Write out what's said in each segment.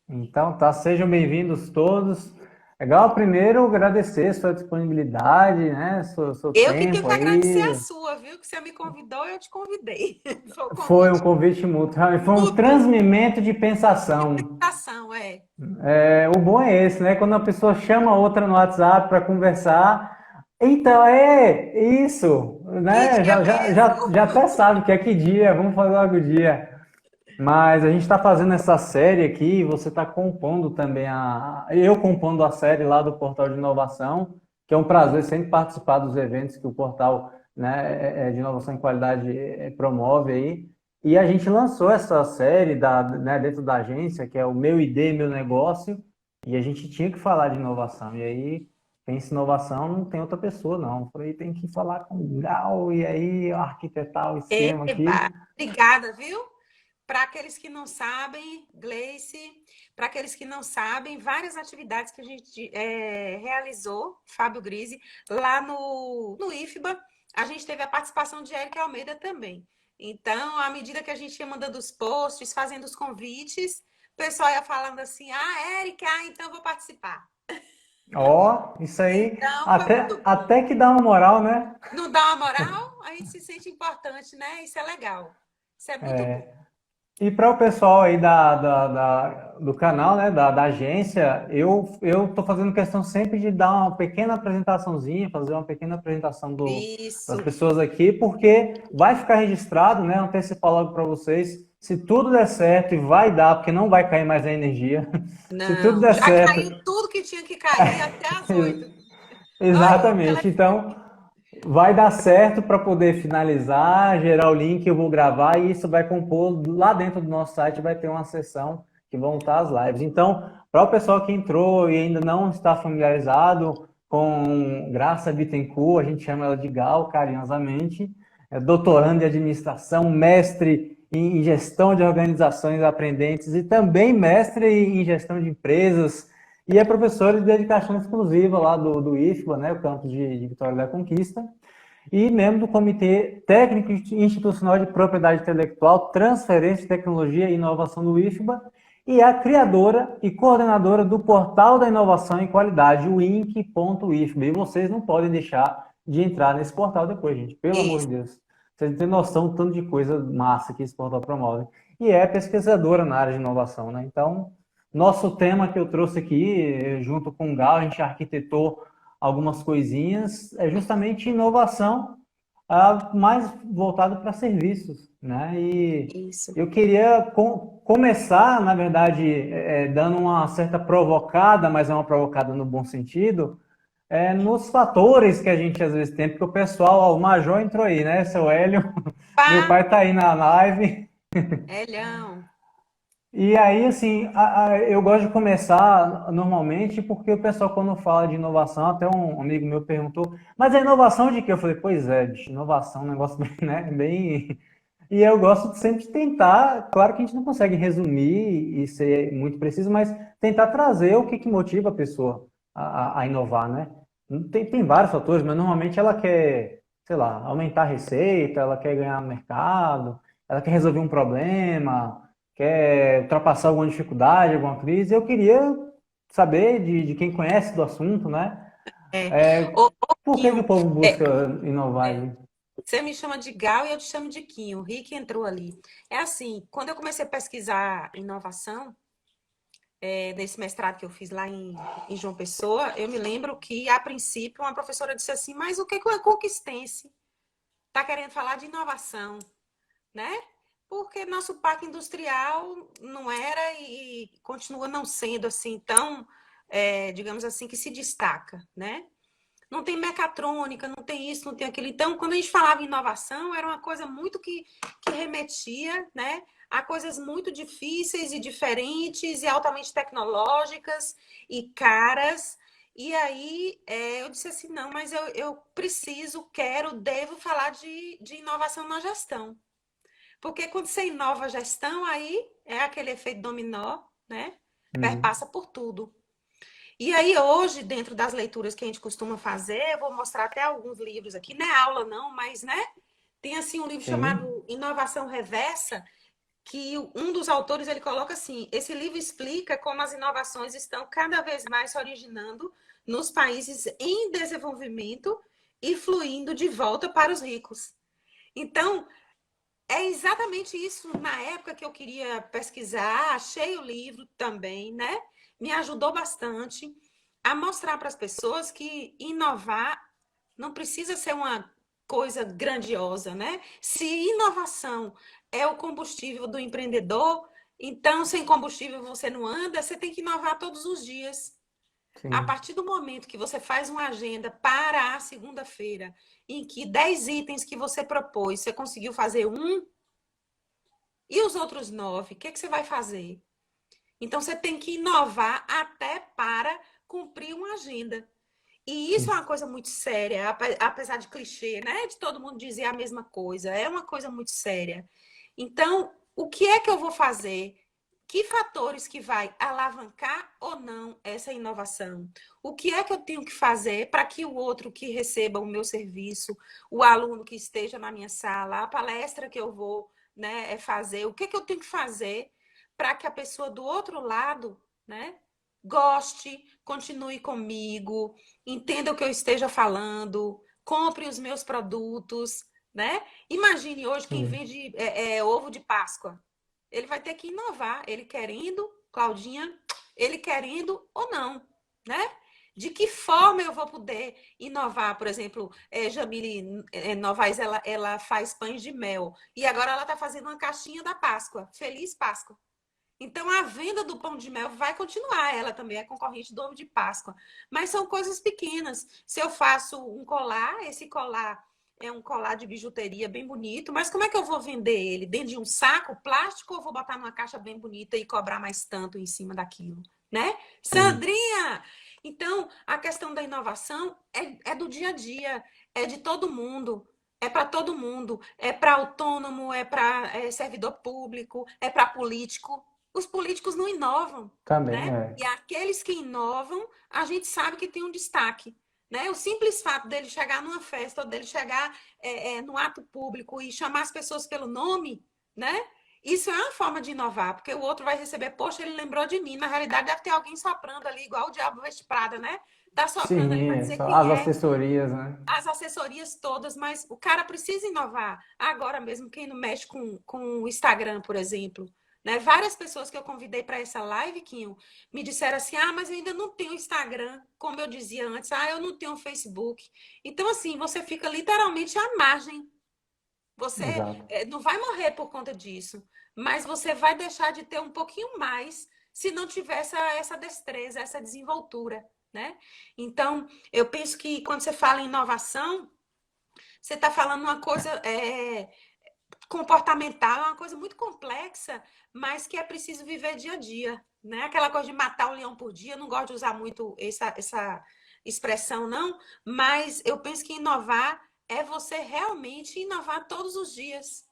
Então, tá, sejam bem-vindos todos. Legal, primeiro agradecer sua disponibilidade, né, seu Eu que tenho tempo que agradecer a aí. sua, viu? Que você me convidou, eu te convidei. Foi o Foi um convite convite mútuo, foi um mútuo transmimento de de pensação. pensação, é. O bom é esse, né? Quando a pessoa chama a outra no WhatsApp para conversar, então é isso, Que né? dia Já mesmo? até sabe que é que dia, vamos fazer logo o dia. Mas a gente está fazendo essa série aqui, você está compondo também eu compondo a série lá do Portal de Inovação, que é um prazer sempre participar dos eventos que o portal, né, de inovação e qualidade promove aí. E a gente lançou essa série né, dentro da agência, que é o Meu ID, Meu Negócio, e a gente tinha que falar de inovação. E aí, pensa em inovação, não tem outra pessoa, não. Eu falei, tem que falar com o Gal, e aí arquitetar o esquema Eba, aqui. obrigada, viu? Para aqueles que não sabem, Gleice, para aqueles que não sabem, várias atividades que a gente realizou, Fábio Grise, lá no IFBA, a gente teve a participação de Érica Almeida também. Então, à medida que a gente ia mandando os posts, fazendo os convites, o pessoal ia falando assim: ah, Érica, então eu vou participar. Ó, isso aí, Então, foi muito bom. até que dá uma moral, né? Não dá uma moral, a gente se sente importante, né? Isso é legal. Isso é muito bom. E para o pessoal aí do canal, né, da agência, eu tô fazendo questão sempre de dar uma pequena apresentaçãozinha, fazer uma pequena apresentação das Isso. pessoas aqui, porque vai ficar registrado, né, antecipar logo para vocês, se tudo der certo e vai dar, porque não vai cair mais a energia, se tudo Não, der já certo, caiu tudo que tinha que cair até as 8. Olha o exatamente, então telefone. vai dar certo para poder finalizar, gerar o link, eu vou gravar e isso vai compor lá dentro do nosso site, vai ter uma seção que vão estar as lives. Então, para o pessoal que entrou e ainda não está familiarizado com Graça Bittencourt, a gente chama ela de Gal, carinhosamente, é doutorando em administração, mestre em gestão de organizações aprendentes e também mestre em gestão de empresas, e é professora de dedicação exclusiva lá do IFBA, né, o campus de Vitória da Conquista, e membro do Comitê Técnico Institucional de Propriedade Intelectual, Transferência de Tecnologia e Inovação do IFBA, e é a criadora e coordenadora do Portal da Inovação e Qualidade, o inc.ifba. E vocês não podem deixar de entrar nesse portal depois, gente, pelo amor de Isso. Deus. Vocês têm noção do tanto de coisa massa que esse portal promove. E é pesquisadora na área de inovação, né? Então, nosso tema que eu trouxe aqui, junto com o Gal, a gente arquitetou algumas coisinhas, é justamente inovação, mais voltado para serviços, né? E Isso. eu queria começar, na verdade, dando uma certa provocada, mas é uma provocada no bom sentido, nos fatores que a gente às vezes tem, porque o pessoal, ó, o Major entrou aí, né, seu Hélio? Meu Pá, pai tá aí na live. Elhão. E aí, assim, eu gosto de começar normalmente porque o pessoal, quando fala de inovação, até um amigo meu perguntou, mas é inovação de quê? Eu falei, pois é, bicho, inovação é um negócio bem, né, bem. E eu gosto de sempre tentar, claro que a gente não consegue resumir e ser muito preciso, mas tentar trazer o que, que motiva a pessoa a inovar, né? Tem vários fatores, mas normalmente ela quer, sei lá, aumentar a receita, ela quer ganhar mercado, ela quer resolver um problema, quer ultrapassar alguma dificuldade, alguma crise. Eu queria saber de quem conhece do assunto, né? É. Ô, Por que que o Quinho, povo é, busca inovar é, aí? você me chama de Gal e eu te chamo de Quinho. O Rick entrou ali. É assim, quando eu comecei a pesquisar inovação, nesse mestrado que eu fiz lá em João Pessoa, eu me lembro que, a princípio, uma professora disse assim, mas o que que o conquistense está querendo falar de inovação, né? Porque nosso parque industrial não era e continua não sendo assim tão, digamos assim, que se destaca, né? Não tem mecatrônica, não tem isso, não tem aquilo. Então, quando a gente falava em inovação, era uma coisa muito que remetia, né, a coisas muito difíceis e diferentes e altamente tecnológicas e caras. E aí eu disse assim, não, mas eu preciso, quero, devo falar de inovação na gestão. Porque quando você inova a gestão, aí é aquele efeito dominó, né? Uhum. Perpassa por tudo. E aí, hoje, dentro das leituras que a gente costuma fazer, eu vou mostrar até alguns livros aqui, não é aula não, mas, né? Tem, assim, um livro Sim. chamado Inovação Reversa, que um dos autores ele coloca assim: esse livro explica como as inovações estão cada vez mais se originando nos países em desenvolvimento e fluindo de volta para os ricos. Então, é exatamente isso. Na época que eu queria pesquisar, achei o livro também, né? Me ajudou bastante a mostrar para as pessoas que inovar não precisa ser uma coisa grandiosa, né? Se inovação é o combustível do empreendedor, então sem combustível você não anda, você tem que inovar todos os dias. A Sim. partir do momento que você faz uma agenda para a segunda-feira, em que 10 itens que você propôs, você conseguiu fazer um, e os outros 9, o que, é que você vai fazer? Então, você tem que inovar até para cumprir uma agenda. E isso é uma coisa muito séria, apesar de clichê, né? De todo mundo dizer a mesma coisa. É uma coisa muito séria. Então, o que é que eu vou fazer? Que fatores que vai alavancar ou não essa inovação? O que é que eu tenho que fazer para que o outro que receba o meu serviço, o aluno que esteja na minha sala, a palestra que eu vou, né, fazer, o que é que eu tenho que fazer para que a pessoa do outro lado, né, goste, continue comigo, entenda o que eu esteja falando, compre os meus produtos, né? Imagine hoje quem Sim. vende ovo de Páscoa. Ele vai ter que inovar, ele querendo, Claudinha, ele querendo ou não, né? De que forma eu vou poder inovar? Por exemplo, Jamile Novaes, ela faz pães de mel. E agora ela está fazendo uma caixinha da Páscoa. Feliz Páscoa. Então, a venda do pão de mel vai continuar. Ela também é concorrente do ovo de Páscoa. Mas são coisas pequenas. Se eu faço um colar, esse colar é um colar de bijuteria bem bonito, mas como é que eu vou vender ele? Dentro de um saco plástico ou vou botar numa caixa bem bonita e cobrar mais tanto em cima daquilo? Né? Sim. Sandrinha! Então, a questão da inovação é do dia a dia, é de todo mundo. É para todo mundo, é para autônomo, é para servidor público, é para político. Os políticos não inovam, Também né? é. E aqueles que inovam, a gente sabe que tem um destaque. Né? O simples fato dele chegar numa festa ou dele chegar no ato público e chamar as pessoas pelo nome, né? Isso é uma forma de inovar, porque o outro vai receber, poxa, ele lembrou de mim. Na realidade, deve ter alguém soprando ali, igual o Diabo Veste Prada, né? Tá soprando ali para Sim, dizer as quem é, assessorias, né? as assessorias todas, mas o cara precisa inovar. Agora mesmo, quem não mexe com o Instagram, por exemplo, né? Várias pessoas que eu convidei para essa live, Quinho, me disseram assim: ah, mas eu ainda não tenho Instagram, como eu dizia antes, ah, eu não tenho Facebook. Então, assim, você fica literalmente à margem. Você Exato. não vai morrer por conta disso, mas você vai deixar de ter um pouquinho mais se não tiver essa destreza, essa desenvoltura, né? Então, eu penso que quando você fala em inovação, você está falando uma coisa comportamental, é uma coisa muito complexa, mas que é preciso viver dia a dia, né? Aquela coisa de matar um leão por dia, não gosto de usar muito essa expressão, não, mas eu penso que inovar é você realmente inovar todos os dias,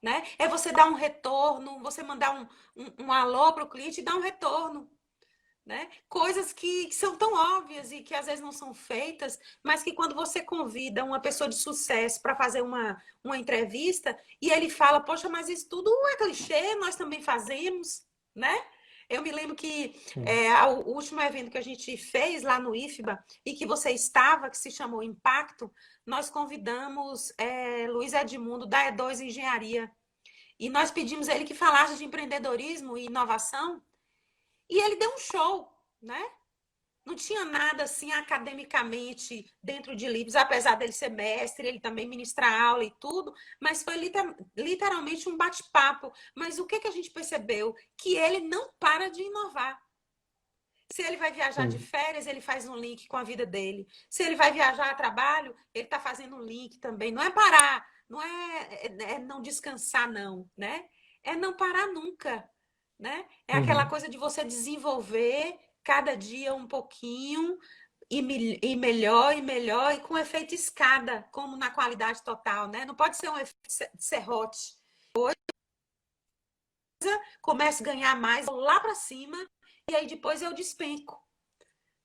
né? É você dar um retorno, você mandar um alô para o cliente e dar um retorno, né? Coisas que são tão óbvias e que às vezes não são feitas, mas que quando você convida uma pessoa de sucesso para fazer uma entrevista e ele fala, poxa, mas isso tudo é clichê, nós também fazemos, né? Eu me lembro que Sim. o último evento que a gente fez lá no IFBA e que você estava, que se chamou Impacto, nós convidamos Luiz Edmundo da E2 Engenharia e nós pedimos a ele que falasse de empreendedorismo e inovação e ele deu um show, né? Não tinha nada assim academicamente dentro de livros, apesar dele ser mestre, ele também ministra aula e tudo, mas foi literalmente um bate-papo. Mas o que, que a gente percebeu? Que ele não para de inovar. Se ele vai viajar de Sim. férias, ele faz um link com a vida dele. Se ele vai viajar a trabalho, ele está fazendo um link também. Não é parar, não é não descansar, não, né? É não parar nunca, né? É aquela Uhum. coisa de você desenvolver cada dia um pouquinho e melhor e melhor e com efeito escada, como na qualidade total, né? Não pode ser um efeito serrote. Começo a ganhar mais lá para cima e aí depois eu despenco.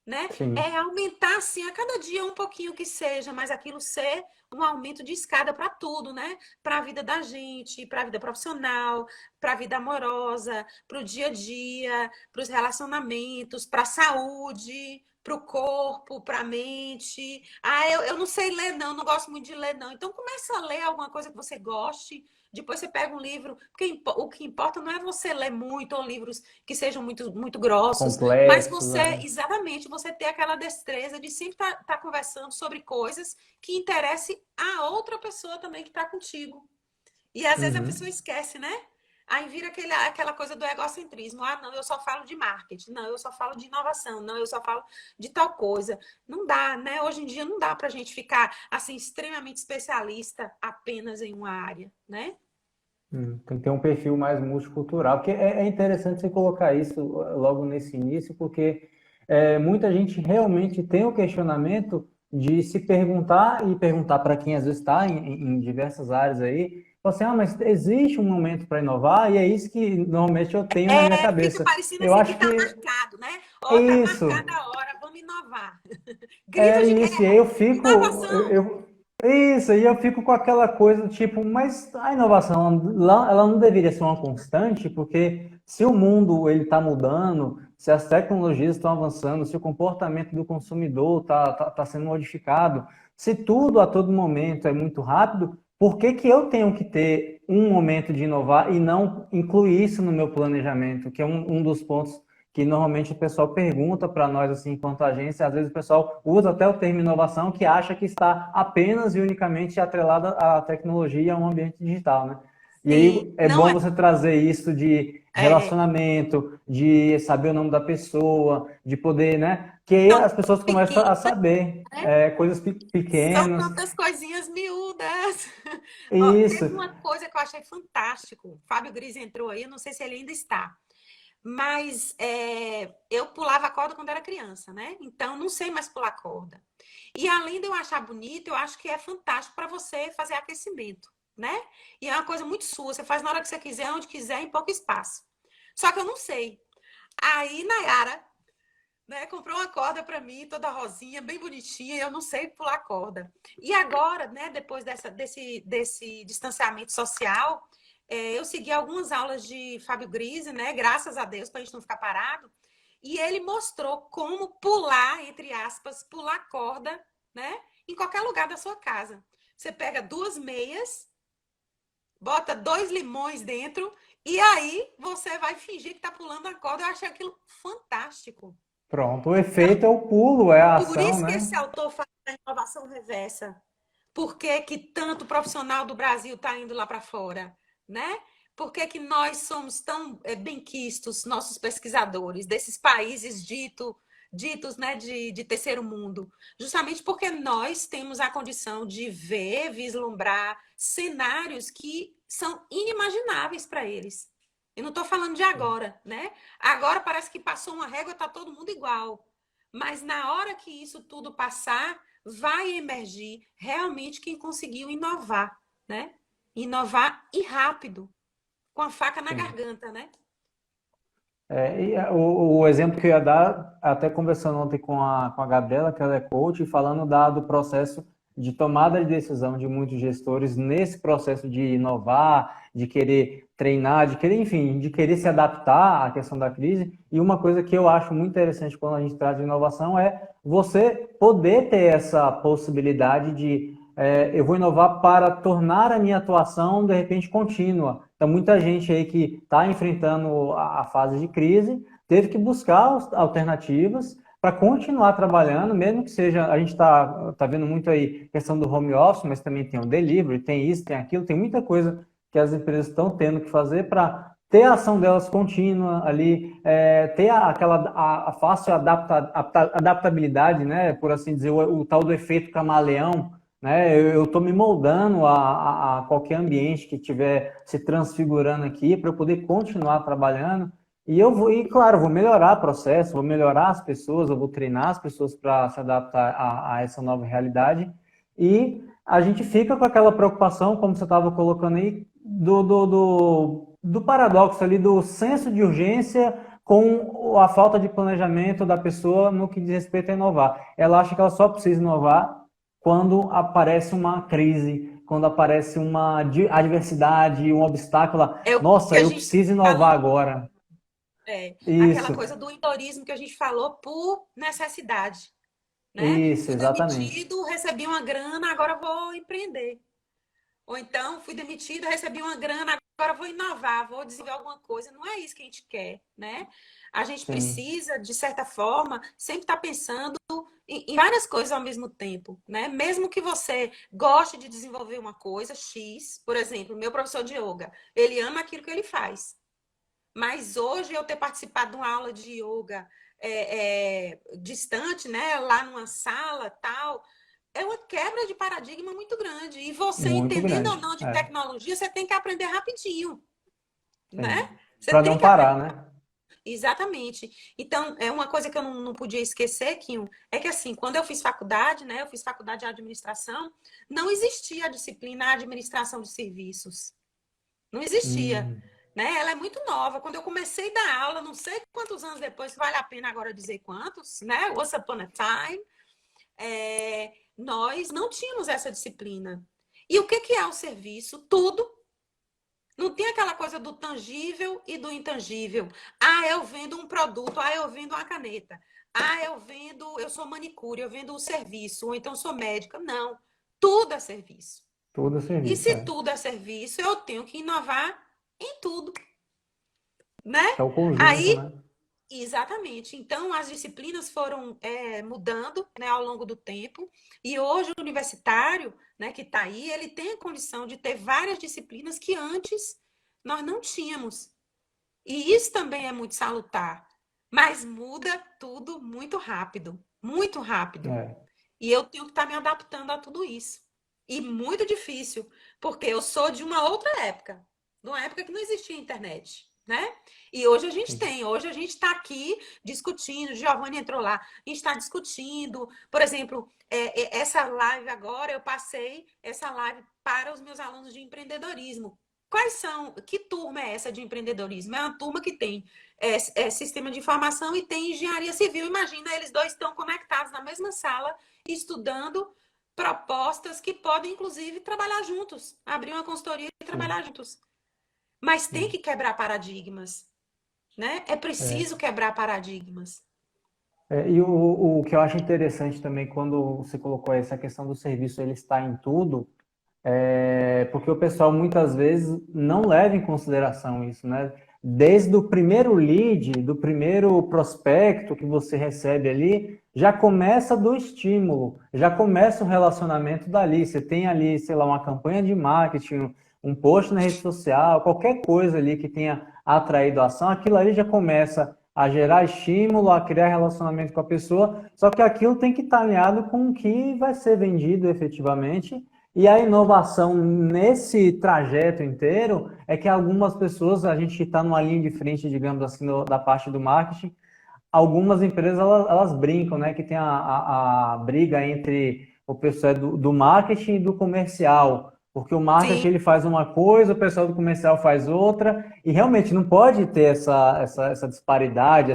né? Sim. É aumentar, assim, a cada dia um pouquinho que seja, mas aquilo ser um aumento de escada para tudo, né? Para a vida da gente, para a vida profissional, para a vida amorosa, para o dia a dia, para os relacionamentos, para a saúde, para o corpo, para a mente. Ah, eu não sei ler, não, não gosto muito de ler, não. Então começa a ler alguma coisa que você goste. Depois você pega um livro, porque o que importa não é você ler muito ou livros que sejam muito grossos, mas Complexos, você, né? exatamente, você ter aquela destreza de sempre estar conversando sobre coisas que interessem a outra pessoa também que está contigo. E às vezes a pessoa Uhum. esquece, né? Aí vira aquela coisa do egocentrismo. Ah, não, eu só falo de marketing. Não, eu só falo de inovação. Não, eu só falo de tal coisa. Não dá, né? Hoje em dia não dá para a gente ficar assim extremamente especialista apenas em uma área, né? Tem que ter um perfil mais multicultural, porque é interessante você colocar isso logo nesse início, porque muita gente realmente tem o questionamento de se perguntar e perguntar para quem às vezes está em diversas áreas aí, fala assim, ah, mas existe um momento para inovar? E é isso que normalmente eu tenho na minha Fica cabeça. parecendo Eu assim que acho tá que marcado, né? é Ó, tá isso. marcada a hora, vamos inovar. É Gritos de isso, e aí guerra. eu fico, Inovação. isso, e eu fico com aquela coisa do tipo, mas a inovação, ela não deveria ser uma constante, porque se o mundo ele está mudando, se as tecnologias estão avançando, se o comportamento do consumidor tá sendo modificado, se tudo a todo momento é muito rápido, por que que eu tenho que ter um momento de inovar e não incluir isso no meu planejamento, que é um dos pontos que normalmente o pessoal pergunta para nós, assim, enquanto agência, às vezes o pessoal usa até o termo inovação, que acha que está apenas e unicamente atrelada à tecnologia e a um ambiente digital, né? E Sim, aí é não bom é. você trazer isso de É. relacionamento, de saber o nome da pessoa, de poder, né? Que aí São as pessoas começam a pequenas, saber né? coisas São pequenas. tantas coisinhas miúdas. Ó, Isso. teve uma coisa que eu achei fantástico. Fábio Gris entrou aí, eu não sei se ele ainda está. Mas eu pulava corda quando era criança, né? Então não sei mais pular corda. E além de eu achar bonito, eu acho que é fantástico para você fazer aquecimento, né? E é uma coisa muito sua. Você faz na hora que você quiser, onde quiser, em pouco espaço. Só que eu não sei. Aí, Nayara, né, comprou uma corda para mim, toda rosinha, bem bonitinha, e eu não sei pular corda. E agora, né, depois desse distanciamento social, eu segui algumas aulas de Fábio Grise, né, graças a Deus, para a gente não ficar parado, e ele mostrou como pular, entre aspas, pular corda, né, em qualquer lugar da sua casa. Você pega duas meias, bota dois limões dentro, e aí você vai fingir que está pulando a corda. Eu achei aquilo fantástico. Pronto, o efeito é o pulo, é a Por ação, isso que né? esse autor fala da inovação reversa. Por que, que tanto profissional do Brasil está indo lá para fora? Né? Por que, que nós somos tão benquistos, nossos pesquisadores, desses países ditos né, de terceiro mundo? Justamente porque nós temos a condição de ver, vislumbrar cenários que são inimagináveis para eles. Eu não estou falando de agora, né? Agora parece que passou uma régua, está todo mundo igual. Mas na hora que isso tudo passar, vai emergir realmente quem conseguiu inovar, né? Inovar e rápido, com a faca na Sim. garganta, né? O exemplo que eu ia dar, até conversando ontem com a Gabriela, que ela é coach, falando do processo de tomada de decisão de muitos gestores nesse processo de inovar, de querer treinar, de querer, enfim, de querer se adaptar à questão da crise. E uma coisa que eu acho muito interessante quando a gente traz de inovação é você poder ter essa possibilidade de eu vou inovar para tornar a minha atuação, de repente, contínua. Então, muita gente aí que está enfrentando a fase de crise teve que buscar alternativas para continuar trabalhando, mesmo que seja, a gente está vendo muito aí questão do home office, mas também tem o delivery, tem isso, tem aquilo, tem muita coisa que as empresas estão tendo que fazer para ter a ação delas contínua ali, ter a fácil adaptabilidade, né, por assim dizer, o tal do efeito camaleão, né? Eu estou me moldando a qualquer ambiente que estiver se transfigurando aqui para eu poder continuar trabalhando. E eu vou, e claro, vou melhorar o processo, vou melhorar as pessoas, eu vou treinar as pessoas para se adaptar a essa nova realidade. E a gente fica com aquela preocupação, como você estava colocando aí, do paradoxo ali, do senso de urgência com a falta de planejamento da pessoa no que diz respeito a inovar. Ela acha que ela só precisa inovar quando aparece uma crise, quando aparece uma adversidade, um obstáculo. É o que Nossa, a eu gente preciso fala, inovar agora. aquela Isso, coisa do empreendedorismo que a gente falou por necessidade, né? isso, Fui exatamente. demitido, recebi uma grana, agora vou empreender. Ou então, fui demitido, recebi uma grana, agora vou inovar, vou desenvolver alguma coisa. Não é isso que a gente quer, né? A gente Sim, precisa, de certa forma, sempre estar pensando em várias coisas ao mesmo tempo, né? Mesmo que você goste de desenvolver uma coisa X, por exemplo, meu professor de yoga, ele ama aquilo que ele faz. Mas hoje eu ter participado de uma aula de yoga distante, né? Lá numa sala, tal, é uma quebra de paradigma muito grande. E você, muito entendendo ou grande. não de É, tecnologia, você tem que aprender rapidinho, né? sim. Você Para tem não que aprender. parar, né? Exatamente. Então, é uma coisa que eu não podia esquecer, Kim, é que assim, quando eu fiz faculdade, né? Eu fiz faculdade de administração, não existia a disciplina administração de serviços. Não existia. Hum, Né? Ela é muito nova. Quando eu comecei a dar aula, não sei quantos anos depois, vale a pena agora dizer quantos, né? Once upon a time, nós não tínhamos essa disciplina. E o que é o serviço? Tudo. Não tem aquela coisa do tangível e do intangível. Ah, eu vendo um produto, ah, eu vendo uma caneta. Ah, eu sou manicure, eu vendo um serviço, ou então sou médica. Não. Tudo é serviço. tudo E serviço, se é. tudo é serviço, eu tenho que inovar em tudo, né? É o conjunto, Aí né? exatamente. Então, as disciplinas foram mudando, né, ao longo do tempo, e hoje o universitário, né, que está aí, ele tem a condição de ter várias disciplinas que antes nós não tínhamos. E isso também é muito salutar, mas muda tudo muito rápido, muito rápido. É. E eu tenho que estar me adaptando a tudo isso. E muito difícil, porque eu sou de uma outra época, de uma época que não existia internet, né? E hoje a gente Sim. tem, hoje a gente está aqui discutindo, Giovanni entrou lá, a gente está discutindo, por exemplo, essa live agora, eu passei essa live para os meus alunos de empreendedorismo. Quais são, que turma é essa de empreendedorismo? É uma turma que tem sistema de informação e tem engenharia civil. Imagina, eles dois estão conectados na mesma sala, estudando propostas que podem, inclusive, trabalhar juntos, abrir uma consultoria e Sim, trabalhar juntos. Mas tem sim. que quebrar paradigmas, né? É É. preciso quebrar paradigmas. E o que eu acho interessante também, quando você colocou essa questão do serviço, ele está em tudo, porque o pessoal muitas vezes não leva em consideração isso, né? Desde o primeiro lead, do primeiro prospecto que você recebe ali, já começa do estímulo, já começa o relacionamento dali. Você tem ali, sei lá, uma campanha de marketing, um post na rede social, qualquer coisa ali que tenha atraído a ação, aquilo ali já começa a gerar estímulo, a criar relacionamento com a pessoa, só que aquilo tem que estar alinhado com o que vai ser vendido efetivamente e a inovação nesse trajeto inteiro é que algumas pessoas, a gente está numa linha de frente, digamos assim, da parte do marketing, algumas empresas elas brincam, né, que tem a briga entre o pessoal do marketing e do comercial, porque o marketing Sim, ele faz uma coisa, o pessoal do comercial faz outra, e realmente não pode ter essa disparidade,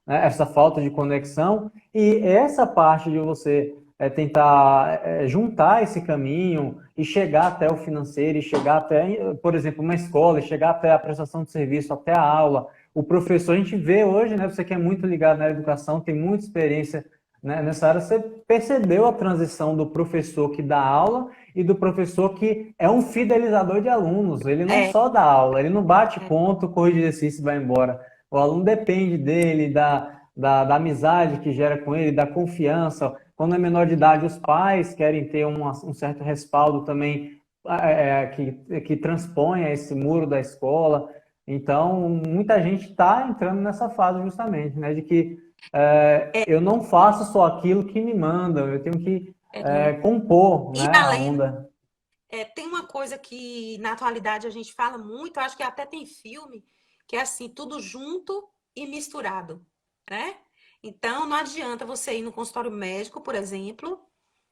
essa falta de conexão, e essa parte de você tentar juntar esse caminho e chegar até o financeiro, e chegar até, por exemplo, uma escola, e chegar até a prestação de serviço, até a aula, o professor, a gente vê hoje, né? Você que é muito ligado na educação, tem muita experiência, né, nessa área, você percebeu a transição do professor que dá aula e do professor que é um fidelizador de alunos. Ele não é, só dá aula, ele não bate é, ponto, corrige exercício e vai embora. O aluno depende dele, da amizade que gera com ele, da confiança. Quando é menor de idade, os pais querem ter um certo respaldo também que transponha esse muro da escola. Então, muita gente está entrando nessa fase justamente, né, de que é, eu não faço só aquilo que me mandam, eu tenho que é. compor, E né, a além, onda. tem uma coisa que na atualidade a gente fala muito, acho que até tem filme, que é assim, tudo junto e misturado, né? Então, não adianta você ir no consultório médico, por exemplo,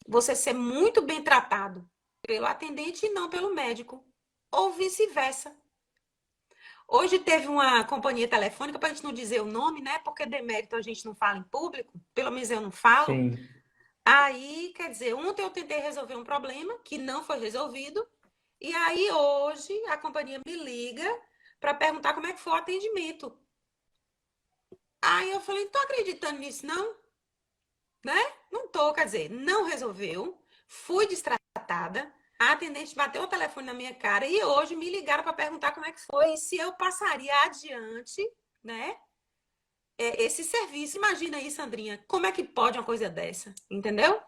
você ser muito bem tratado pelo atendente e não pelo médico, ou vice-versa. Hoje teve uma companhia telefônica, para a gente não dizer o nome, né? Porque demérito a gente não fala em público, pelo menos eu não falo. Sim. Aí, quer dizer, ontem eu tentei resolver um problema que não foi resolvido, e aí hoje a companhia me liga para perguntar como é que foi o atendimento. Aí eu falei, não tô acreditando nisso, não, né? Não tô, quer dizer, não resolveu, fui destratada, a atendente bateu o telefone na minha cara e hoje me ligaram para perguntar como é que foi e se eu passaria adiante, né? Esse serviço. Imagina aí, Sandrinha, como é que pode uma coisa dessa, entendeu?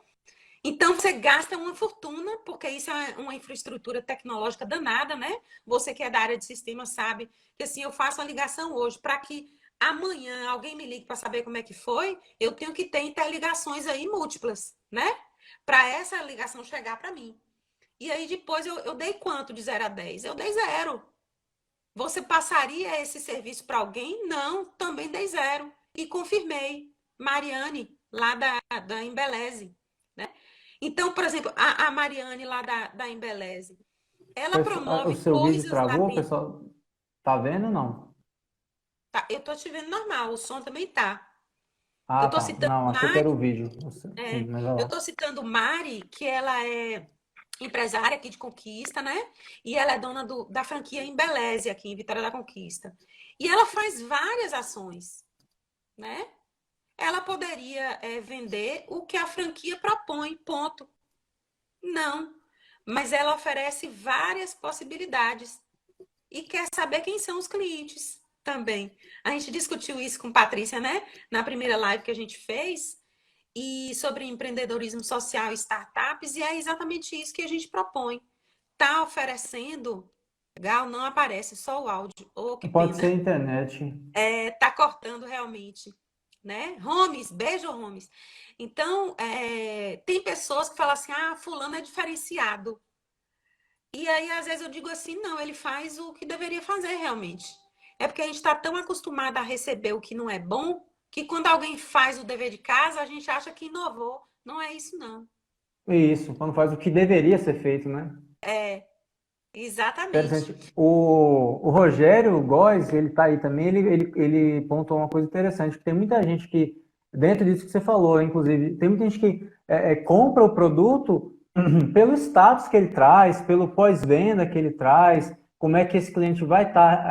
Então você gasta uma fortuna, porque isso é uma infraestrutura tecnológica danada, né? Você que é da área de sistema sabe que assim, eu faço uma ligação hoje para que amanhã alguém me ligue para saber como é que foi, eu tenho que ter interligações aí múltiplas, né? Para essa ligação chegar para mim. E aí depois eu dei quanto de 0 a 10? Eu dei 0. Você passaria esse serviço para alguém? Não, também dei 0. E confirmei. Mariane, lá da Embeleze, né? Então, por exemplo, a Mariane lá da Embeleze, ela O promove seu vídeo coisas lá travou, dentro. pessoal? Tá vendo ou não? Tá? Eu tô te vendo normal, o som também tá. Ah, Eu tô tá. citando Não, achei que era o Mari, vídeo. Sim, mas vai eu lá. tô citando Mari, que ela é empresária aqui de Conquista, né? E ela é dona da franquia Embeleze aqui em Vitória da Conquista. E ela faz várias ações, né? Ela poderia vender o que a franquia propõe, ponto. Não. Mas ela oferece várias possibilidades e quer saber quem são os clientes também. A gente discutiu isso com Patrícia, né? Na primeira live que a gente fez, e sobre empreendedorismo social e startups, e é exatamente isso que a gente propõe. Tá oferecendo, legal, não aparece só o áudio. Oh, que Pode pena. ser a internet. Tá cortando realmente, né? Homes, beijo, Homes. Então, tem pessoas que falam assim, ah, fulano é diferenciado. E aí, às vezes, eu digo assim, não, ele faz o que deveria fazer realmente. É porque a gente está tão acostumado a receber o que não é bom, que quando alguém faz o dever de casa, a gente acha que inovou. Não é isso, não. Isso, quando faz o que deveria ser feito, né? Exatamente. Interessante. O Rogério Góes, ele tá aí também, ele pontuou uma coisa interessante, que tem muita gente que, dentro disso que você falou, inclusive, tem muita gente que compra o produto pelo status que ele traz, pelo pós-venda que ele traz, como é que esse cliente vai estar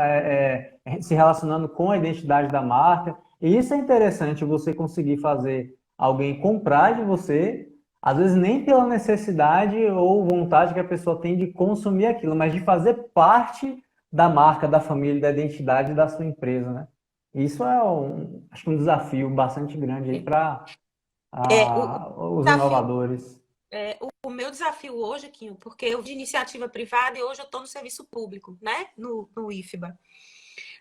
se relacionando com a identidade da marca. E isso é interessante, você conseguir fazer alguém comprar de você, às vezes nem pela necessidade ou vontade que a pessoa tem de consumir aquilo, mas de fazer parte da marca, da família, da identidade da sua empresa, né? Isso é acho que um desafio bastante grande aí para O os desafio, inovadores. o meu desafio hoje, Quinho, porque eu de iniciativa privada e hoje eu estou no serviço público, né? No IFBA.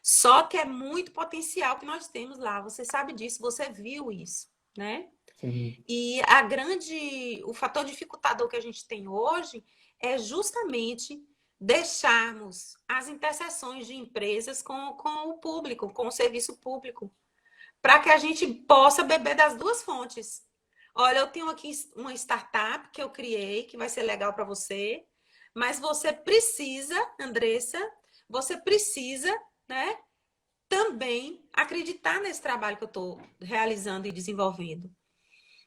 Só que é muito potencial que nós temos lá. Você sabe disso, você viu isso, né? Sim. E o fator dificultador que a gente tem hoje é justamente deixarmos as interseções de empresas com o público, com o serviço público, para que a gente possa beber das duas fontes. Olha, eu tenho aqui uma startup que eu criei, que vai ser legal para você, mas você precisa, Andressa, você precisa, né, também acreditar nesse trabalho que eu estou realizando e desenvolvendo.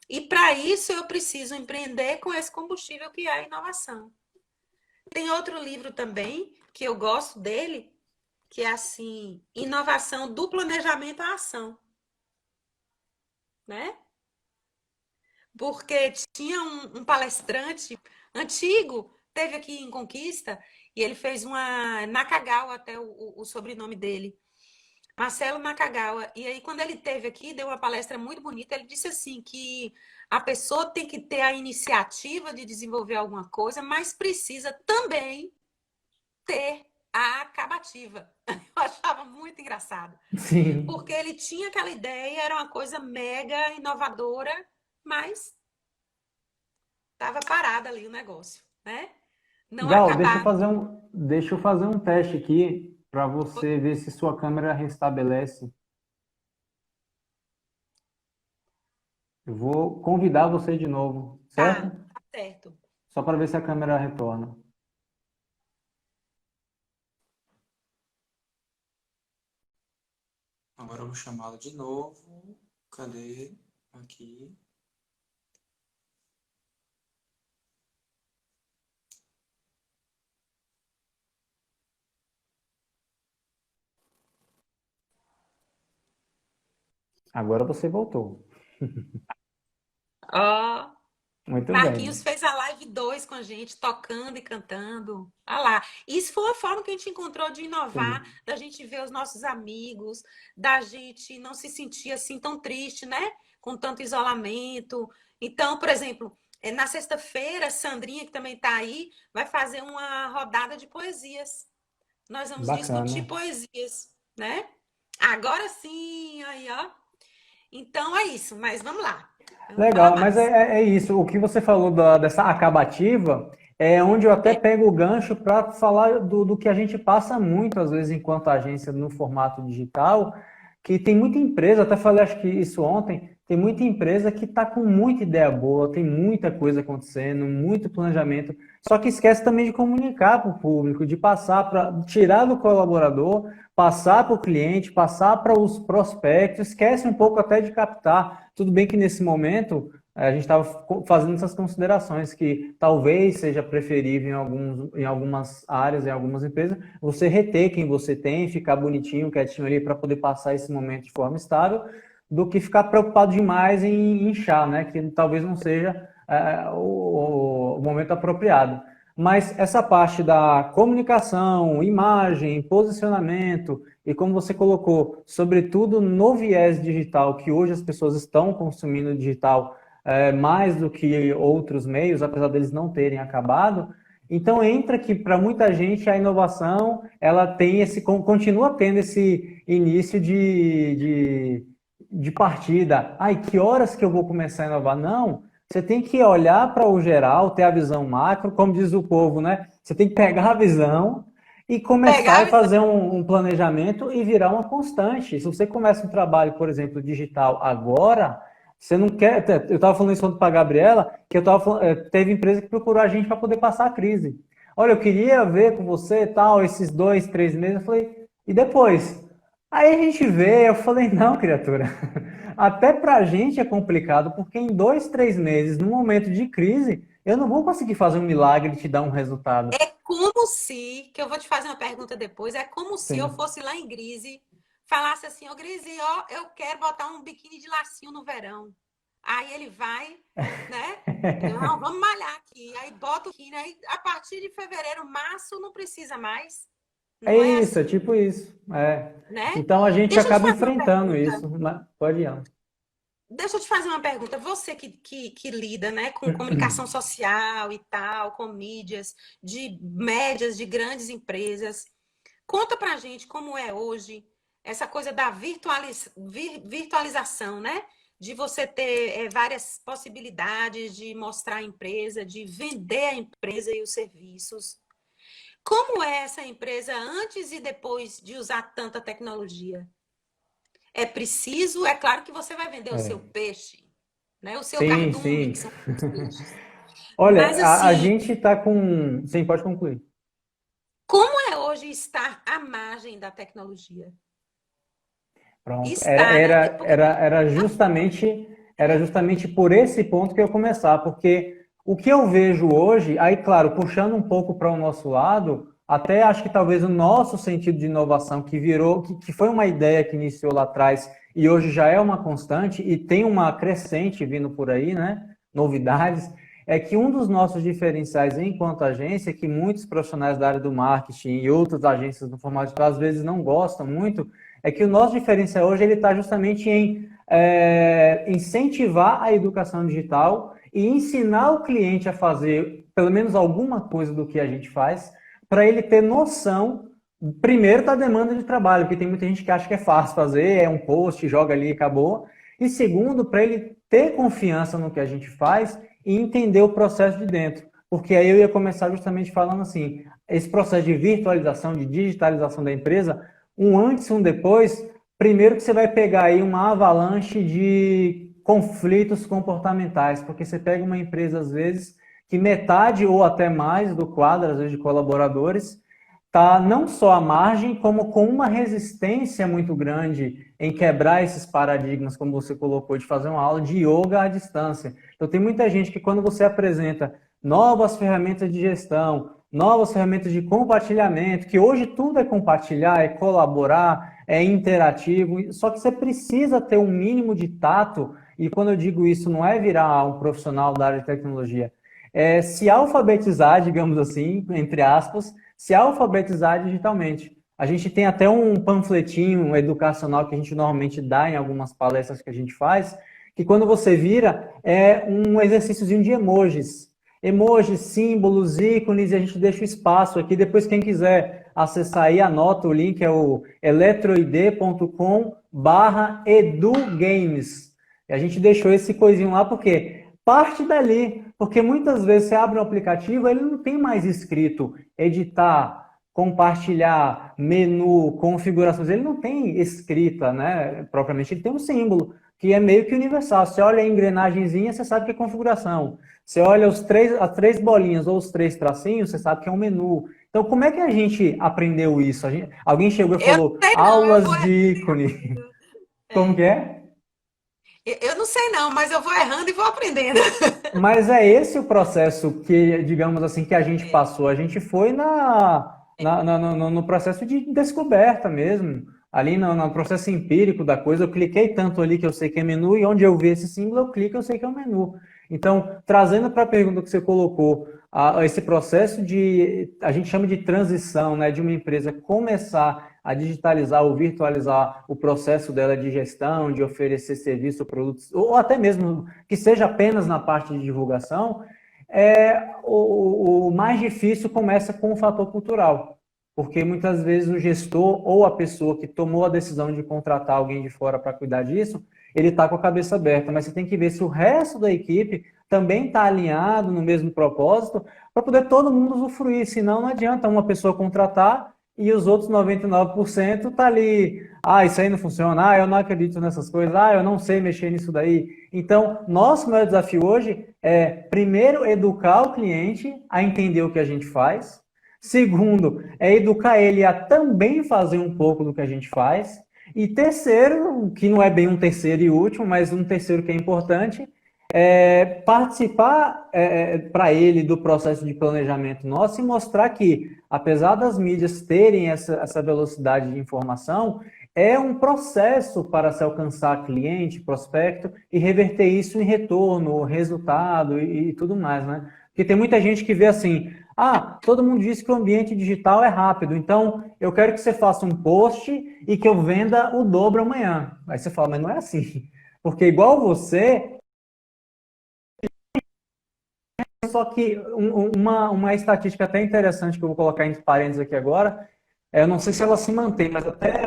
E para isso eu preciso empreender com esse combustível que é a inovação. Tem outro livro também que eu gosto dele, que é assim, Inovação do Planejamento à Ação, né? Porque tinha um palestrante antigo, teve aqui em Conquista, e ele fez uma Nakagawa, até o sobrenome dele, Marcelo Nakagawa. E aí, quando ele teve aqui, deu uma palestra muito bonita. Ele disse assim que a pessoa tem que ter a iniciativa de desenvolver alguma coisa, mas precisa também ter a acabativa. Eu achava muito engraçado, Sim. porque ele tinha aquela ideia, era uma coisa mega inovadora, mas estava parado ali o negócio, né? Não Gal, acabava. deixa eu fazer um teste aqui para você ver se sua câmera restabelece. Eu vou convidar você de novo, certo? Tá certo. Só para ver se a câmera retorna. Agora eu vou chamá-lo de novo. Cadê? Aqui. Agora você voltou. Ó, Muito Marquinhos bem. fez a live 2 com a gente, tocando e cantando. Ah lá. Isso foi a forma que a gente encontrou de inovar, Sim. da gente ver os nossos amigos, da gente não se sentir assim tão triste, né? Com tanto isolamento. Então, por exemplo, na sexta-feira, Sandrinha, que também está aí, vai fazer uma rodada de poesias. Nós vamos discutir Bacana. poesias, né? Agora sim, aí, ó. Então é isso, mas vamos lá. Vamos falar Legal, mas mais. é isso. O que você falou dessa acabativa é onde eu até pego o gancho para falar do que a gente passa muito, às vezes, enquanto agência no formato digital, que tem muita empresa, até falei acho que isso ontem, tem muita empresa que está com muita ideia boa, tem muita coisa acontecendo, muito planejamento, só que esquece também de comunicar para o público, de passar para tirar do colaborador, passar para o cliente, passar para os prospectos, esquece um pouco até de captar. Tudo bem que nesse momento a gente estava fazendo essas considerações que talvez seja preferível em algumas áreas, em algumas empresas, você reter quem você tem, ficar bonitinho, quietinho ali para poder passar esse momento de forma estável, do que ficar preocupado demais em inchar, né? Que talvez não seja o momento apropriado. Mas essa parte da comunicação, imagem, posicionamento, e como você colocou, sobretudo no viés digital, que hoje as pessoas estão consumindo digital mais do que outros meios, apesar deles não terem acabado. Então entra que para muita gente a inovação ela tem continua tendo esse início de partida. Ai, que horas que eu vou começar a inovar? Não, você tem que olhar para o geral, ter a visão macro, como diz o povo, né? Você tem que pegar a visão e começar Pegar a fazer um planejamento e virar uma constante. Se você começa um trabalho, por exemplo, digital agora, você não quer. Eu estava falando isso para a Gabriela, que teve empresa que procurou a gente para poder passar a crise. Olha, eu queria ver com você tal, esses 2, 3 meses. Eu falei, e depois? Aí a gente vê, eu falei, não, criatura. Até para a gente é complicado, porque em 2, 3 meses, num momento de crise, eu não vou conseguir fazer um milagre e te dar um resultado. É como se, que eu vou te fazer uma pergunta depois, é como se eu Sim. fosse lá em Grise, falasse assim, ô Grise, ó, eu quero botar um biquíni de lacinho no verão. Aí ele vai, né? Não, vamos malhar aqui. Aí bota o biquíni, aí a partir de fevereiro, março, não precisa mais. É Não é isso, é assim, tipo isso. É. né? Então a gente Deixa eu te acaba fazer uma enfrentando pergunta. isso. Pode ir. Deixa eu te fazer uma pergunta. Você que lida, né, com comunicação social e tal, com mídias de médias, de grandes empresas, conta pra gente como é hoje essa coisa da virtualização, né? De você ter várias possibilidades de mostrar a empresa, de vender a empresa e os serviços. Como é essa empresa antes e depois de usar tanta tecnologia? É preciso, é claro que você vai vender o seu É. peixe, né? O seu Sim, cardume, sim. que são os peixes. Mas Olha, a assim, gente está com. Sim, pode concluir. como é hoje estar à margem da tecnologia? Pronto. Está, né? Porque Era justamente por esse ponto que eu começar, porque o que eu vejo hoje, aí, claro, puxando um pouco para o nosso lado, até acho que talvez o nosso sentido de inovação que virou, que foi uma ideia que iniciou lá atrás e hoje já é uma constante e tem uma crescente vindo por aí, né? Novidades, é que um dos nossos diferenciais enquanto agência, que muitos profissionais da área do marketing e outras agências no formato digital às vezes não gostam muito, é que o nosso diferencial hoje ele está justamente em incentivar a educação digital e ensinar o cliente a fazer pelo menos alguma coisa do que a gente faz, para ele ter noção, primeiro, da demanda de trabalho, porque tem muita gente que acha que é fácil fazer, é um post, joga ali e acabou. E segundo, para ele ter confiança no que a gente faz e entender o processo de dentro. Porque aí eu ia começar justamente falando assim, esse processo de virtualização, de digitalização da empresa, um antes e um depois, primeiro que você vai pegar aí uma avalanche de conflitos comportamentais, porque você pega uma empresa, às vezes, que metade ou até mais do quadro, às vezes, de colaboradores, tá não só à margem, como com uma resistência muito grande em quebrar esses paradigmas, como você colocou, de fazer uma aula de yoga à distância. Então, tem muita gente que, quando você apresenta novas ferramentas de gestão, novas ferramentas de compartilhamento, que hoje tudo é compartilhar, é colaborar, é interativo, só que você precisa ter um mínimo de tato, e quando eu digo isso, não é virar um profissional da área de tecnologia, é se alfabetizar, digamos assim, entre aspas, se alfabetizar digitalmente. A gente tem até um panfletinho educacional que a gente normalmente dá em algumas palestras que a gente faz, que quando você vira, é um exercíciozinho de emojis. Emojis, símbolos, ícones, e a gente deixa o espaço aqui. Depois, quem quiser acessar aí, anota o link, é o eletroid.com/edugames. E a gente deixou esse coisinho lá porque parte dali, porque muitas vezes você abre um aplicativo, ele não tem mais escrito editar, compartilhar, menu, configurações, ele não tem escrita, né, propriamente, ele tem um símbolo, que é meio que universal. Você olha a engrenagemzinha, você sabe que é configuração. Você olha as três bolinhas ou os três tracinhos, você sabe que é um menu. Então, como é que a gente aprendeu isso? Alguém chegou e Eu não falou, sei não, eu vou aulas de ícone. errando. Como É. que é? Eu não sei não, mas eu vou errando e vou aprendendo. Mas é esse o processo que, digamos assim, que a gente É, passou. A gente foi no processo de descoberta mesmo, ali no processo empírico da coisa. Eu cliquei tanto ali que eu sei que é menu, e onde eu ver esse símbolo, eu clico, eu sei que é o menu. Então, trazendo para a pergunta que você colocou, esse processo a gente chama de transição, né, de uma empresa começar a digitalizar ou virtualizar o processo dela de gestão, de oferecer serviço, produtos, ou até mesmo que seja apenas na parte de divulgação, o mais difícil começa com o fator cultural, porque muitas vezes o gestor ou a pessoa que tomou a decisão de contratar alguém de fora para cuidar disso, ele está com a cabeça aberta, mas você tem que ver se o resto da equipe também está alinhado no mesmo propósito, para poder todo mundo usufruir, senão não adianta uma pessoa contratar e os outros 99% tá ali, isso aí não funciona, eu não acredito nessas coisas, eu não sei mexer nisso daí. Então, nosso maior desafio hoje é, primeiro, educar o cliente a entender o que a gente faz. Segundo, é educar ele a também fazer um pouco do que a gente faz. E terceiro, que não é bem um terceiro e último, mas um terceiro que é importante, participar para ele do processo de planejamento nosso e mostrar que, apesar das mídias terem essa velocidade de informação, é um processo para se alcançar cliente, prospecto e reverter isso em retorno, resultado e tudo mais, né? Porque tem muita gente que vê assim, todo mundo diz que o ambiente digital é rápido, então eu quero que você faça um post e que eu venda o dobro amanhã. Aí você fala, mas não é assim. Porque igual você, só que uma estatística até interessante que eu vou colocar entre parênteses aqui agora, eu não sei se ela se mantém, mas até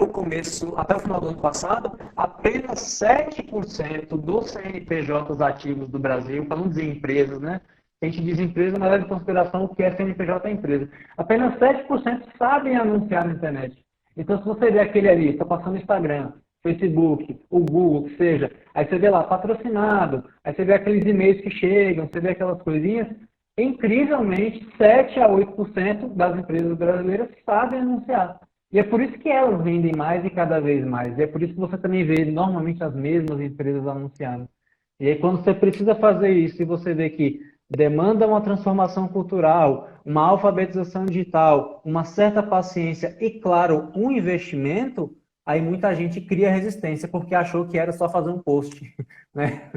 até o final do ano passado, apenas 7% dos CNPJs ativos do Brasil, para não dizer empresas, né? A gente diz empresa, mas leva em consideração o que é CNPJ é empresa. Apenas 7% sabem anunciar na internet. Então, se você vê aquele ali, está passando no Instagram, Facebook, o Google, que seja, aí você vê lá, patrocinado, aí você vê aqueles e-mails que chegam, você vê aquelas coisinhas, incrivelmente, 7 a 8% das empresas brasileiras sabem anunciar. E é por isso que elas vendem mais e cada vez mais. E é por isso que você também vê normalmente as mesmas empresas anunciando. E aí, quando você precisa fazer isso e você vê que demanda uma transformação cultural, uma alfabetização digital, uma certa paciência e, claro, um investimento, aí muita gente cria resistência porque achou que era só fazer um post, né?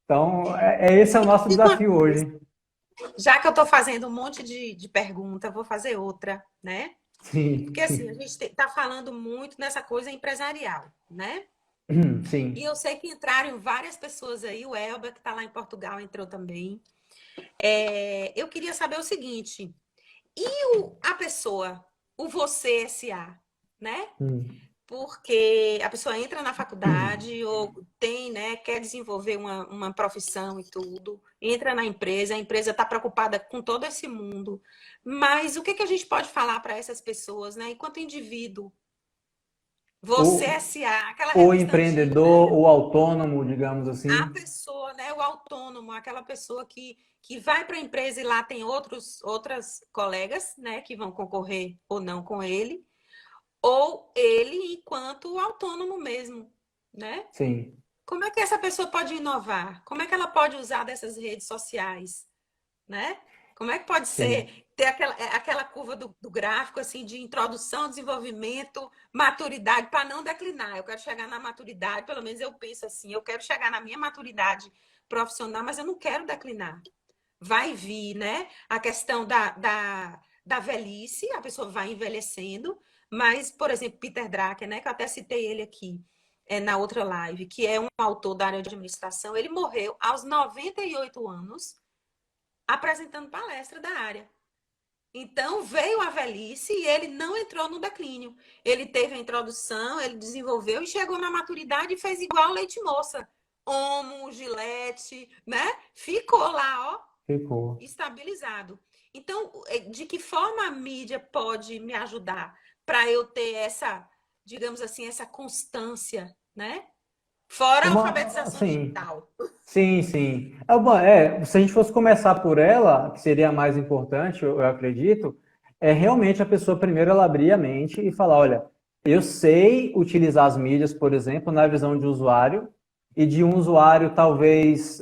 Então, esse é o nosso E uma desafio coisa, hoje. já que eu estou fazendo um monte de pergunta, vou fazer outra, né? Porque Sim, assim, a gente está falando muito nessa coisa empresarial, né? E sim. eu sei que entraram várias pessoas aí, o Elber, que está lá em Portugal, entrou também. Eu queria saber o seguinte: e a pessoa, o Você SA, né? Hum. Porque a pessoa entra na faculdade ou tem, né, quer desenvolver uma profissão e tudo, entra na empresa, a empresa está preocupada com todo esse mundo. Mas o que que a gente pode falar para essas pessoas, né? Enquanto indivíduo, Você O, SA, aquela o revista antiga, né? empreendedor, o autônomo, digamos A assim. pessoa, né, o autônomo, aquela pessoa que que vai para a empresa e lá tem outras colegas, né, que vão concorrer ou não com ele, ou ele enquanto autônomo mesmo, né? Sim, Como é que essa pessoa pode inovar? Como é que ela pode usar dessas redes sociais, né? Como é que pode sim. ser ter aquela curva do gráfico assim de introdução, desenvolvimento, maturidade para não declinar? Eu quero chegar na maturidade, pelo menos eu penso assim, eu quero chegar na minha maturidade profissional, mas eu não quero declinar. Vai vir, né? A questão da velhice, a pessoa vai envelhecendo, mas, por exemplo, Peter Drucker, né? Que eu até citei ele aqui na outra live, que é um autor da área de administração, ele morreu aos 98 anos apresentando palestra da área. Então, veio a velhice e ele não entrou no declínio. Ele teve a introdução, ele desenvolveu e chegou na maturidade e fez igual leite moça. Omo, Gillette, né? Ficou lá, ó, Ficou. estabilizado. Então, de que forma a mídia pode me ajudar para eu ter essa, digamos assim, essa constância, né? Fora a alfabetização Sim, digital. sim, sim. Se a gente fosse começar por ela, que seria a mais importante, eu acredito, é realmente a pessoa primeiro ela abrir a mente e falar, olha, eu sei utilizar as mídias, por exemplo, na visão de usuário, e de um usuário talvez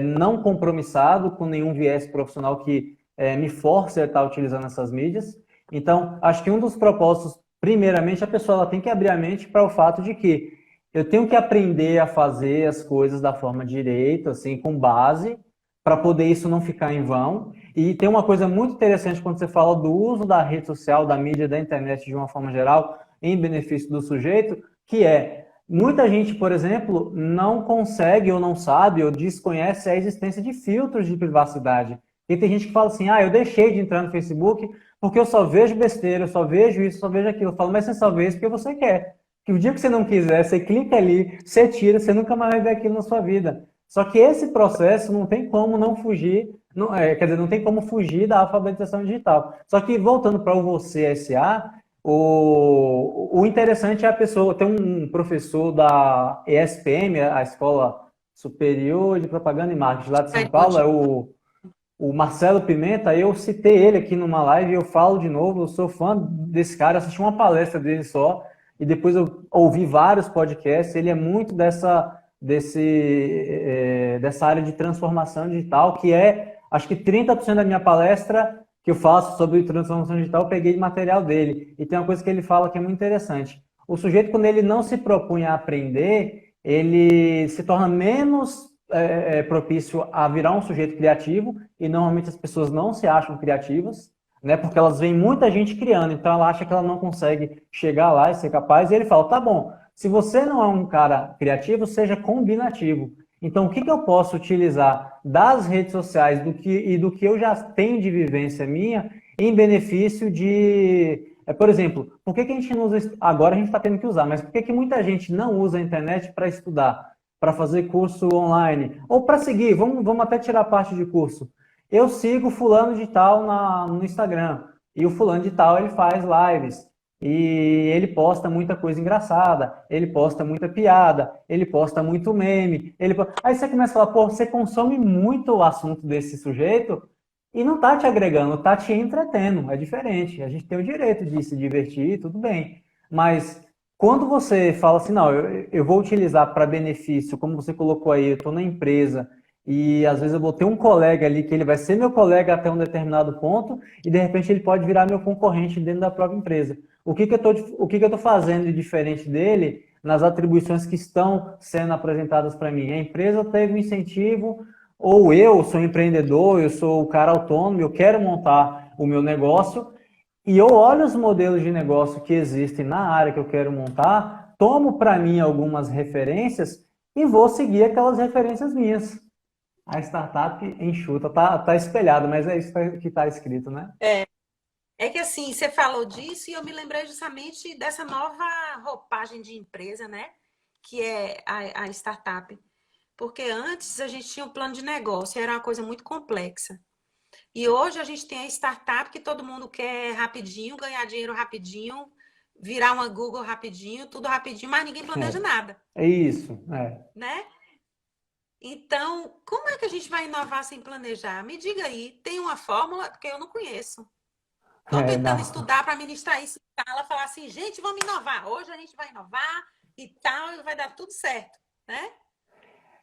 não compromissado com nenhum viés profissional que me force a estar utilizando essas mídias. Então, acho que um dos propósitos, primeiramente, a pessoa ela tem que abrir a mente para o fato de que eu tenho que aprender a fazer as coisas da forma direita, assim, com base, para poder isso não ficar em vão. E tem uma coisa muito interessante quando você fala do uso da rede social, da mídia, da internet de uma forma geral, em benefício do sujeito, que é muita gente, por exemplo, não consegue ou não sabe ou desconhece a existência de filtros de privacidade. E tem gente que fala assim, eu deixei de entrar no Facebook porque eu só vejo besteira, eu só vejo isso, só vejo aquilo. Eu falo, mas você só vê isso porque você quer. Que o dia que você não quiser, você clica ali, você tira, você nunca mais vai ver aquilo na sua vida. Só que esse processo não tem como não fugir, quer dizer, não tem como fugir da alfabetização digital. Só que voltando para o Você SA, o interessante é a pessoa, tem um professor da ESPM, a Escola Superior de Propaganda e Marketing lá de São Paulo, é o Marcelo Pimenta, eu citei ele aqui numa live, eu falo de novo, eu sou fã desse cara, assisti uma palestra dele só, e depois eu ouvi vários podcasts, ele é muito dessa área de transformação digital, que acho que 30% da minha palestra que eu faço sobre transformação digital, eu peguei de material dele. E tem uma coisa que ele fala que é muito interessante. O sujeito, quando ele não se propõe a aprender, ele se torna menos propício a virar um sujeito criativo, e normalmente as pessoas não se acham criativas, né? Porque elas veem muita gente criando, então ela acha que ela não consegue chegar lá e ser capaz, e ele fala, tá bom, se você não é um cara criativo, seja combinativo. Então, o que eu posso utilizar das redes sociais do que eu já tenho de vivência minha em benefício por exemplo, por que a gente não usa, agora a gente está tendo que usar, mas por que muita gente não usa a internet para estudar, para fazer curso online, ou para seguir, vamos até tirar a parte de curso. Eu sigo fulano de tal no Instagram, e o fulano de tal ele faz lives, e ele posta muita coisa engraçada, ele posta muita piada, ele posta muito meme. Aí você começa a falar, pô, você consome muito o assunto desse sujeito e não tá te agregando, tá te entretendo. É diferente. A gente tem o direito de se divertir, tudo bem. Mas quando você fala assim, não, eu vou utilizar para benefício, como você colocou aí, eu estou na empresa e às vezes eu vou ter um colega ali que ele vai ser meu colega até um determinado ponto e de repente ele pode virar meu concorrente dentro da própria empresa. O que eu tô fazendo de diferente dele nas atribuições que estão sendo apresentadas para mim? A empresa teve um incentivo, ou eu sou empreendedor, eu sou o cara autônomo, eu quero montar o meu negócio, e eu olho os modelos de negócio que existem na área que eu quero montar, tomo para mim algumas referências e vou seguir aquelas referências minhas. A startup enxuta, tá espelhado, mas é isso que está escrito, né? É que assim, você falou disso e eu me lembrei justamente dessa nova roupagem de empresa, né? Que é a startup. Porque antes a gente tinha um plano de negócio, era uma coisa muito complexa. E hoje a gente tem a startup que todo mundo quer rapidinho, ganhar dinheiro rapidinho, virar uma Google rapidinho, tudo rapidinho, mas ninguém planeja nada, É isso, é. né? Então, como é que a gente vai inovar sem planejar? Me diga aí, tem uma fórmula? Porque eu não conheço. Estou tentando Não. estudar para ministrar isso em sala, falar assim, gente, vamos inovar. Hoje a gente vai inovar e tal, e vai dar tudo certo, né?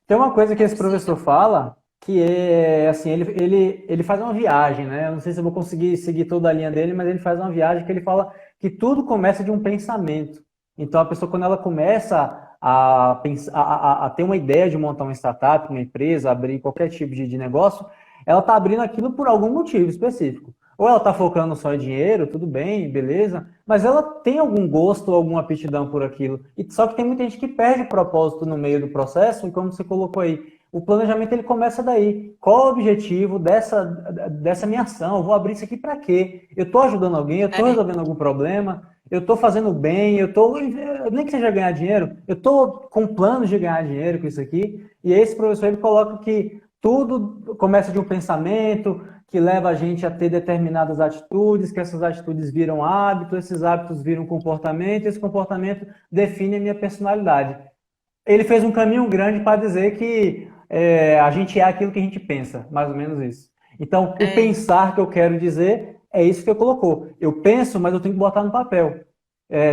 Tem uma coisa que É esse professor possível? fala, que é assim, ele faz uma viagem, né? Eu não sei se eu vou conseguir seguir toda a linha dele, mas ele faz uma viagem que ele fala que tudo começa de um pensamento. Então a pessoa, quando ela começa a, pensar, a ter uma ideia de montar uma startup, uma empresa, abrir qualquer tipo de negócio, ela está abrindo aquilo por algum motivo específico. Ou ela está focando só em dinheiro, tudo bem, beleza, mas ela tem algum gosto, alguma aptidão por aquilo. E só que tem muita gente que perde o propósito no meio do processo, e como você colocou aí, o planejamento ele começa daí. Qual o objetivo dessa minha ação? Eu vou abrir isso aqui para quê? Eu estou ajudando alguém? Eu estou É, resolvendo algum problema? Eu estou fazendo bem? Eu estou nem que seja ganhar dinheiro, eu estou com planos de ganhar dinheiro com isso aqui. E esse professor ele coloca que tudo começa de um pensamento, que leva a gente a ter determinadas atitudes, que essas atitudes viram hábitos, esses hábitos viram comportamento, e esse comportamento define a minha personalidade. Ele fez um caminho grande para dizer que a gente é aquilo que a gente pensa, mais ou menos isso. Então, o é, pensar que eu quero dizer é isso que eu colocou. Eu penso, mas eu tenho que botar no papel.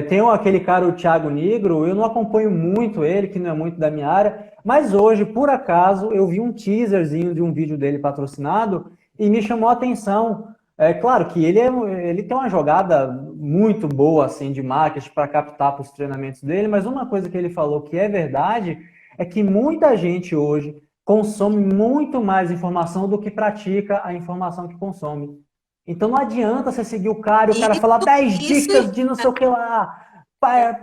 Tem aquele cara, o Thiago Nigro, eu não acompanho muito ele, que não é muito da minha área, mas hoje, por acaso, eu vi um teaserzinho de um vídeo dele patrocinado e me chamou a atenção. É claro que ele tem uma jogada muito boa assim de marketing para captar para os treinamentos dele, mas uma coisa que ele falou que é verdade é que muita gente hoje consome muito mais informação do que pratica a informação que consome. Então não adianta você seguir o cara e o cara isso, falar 10 isso, dicas de não sei o que lá,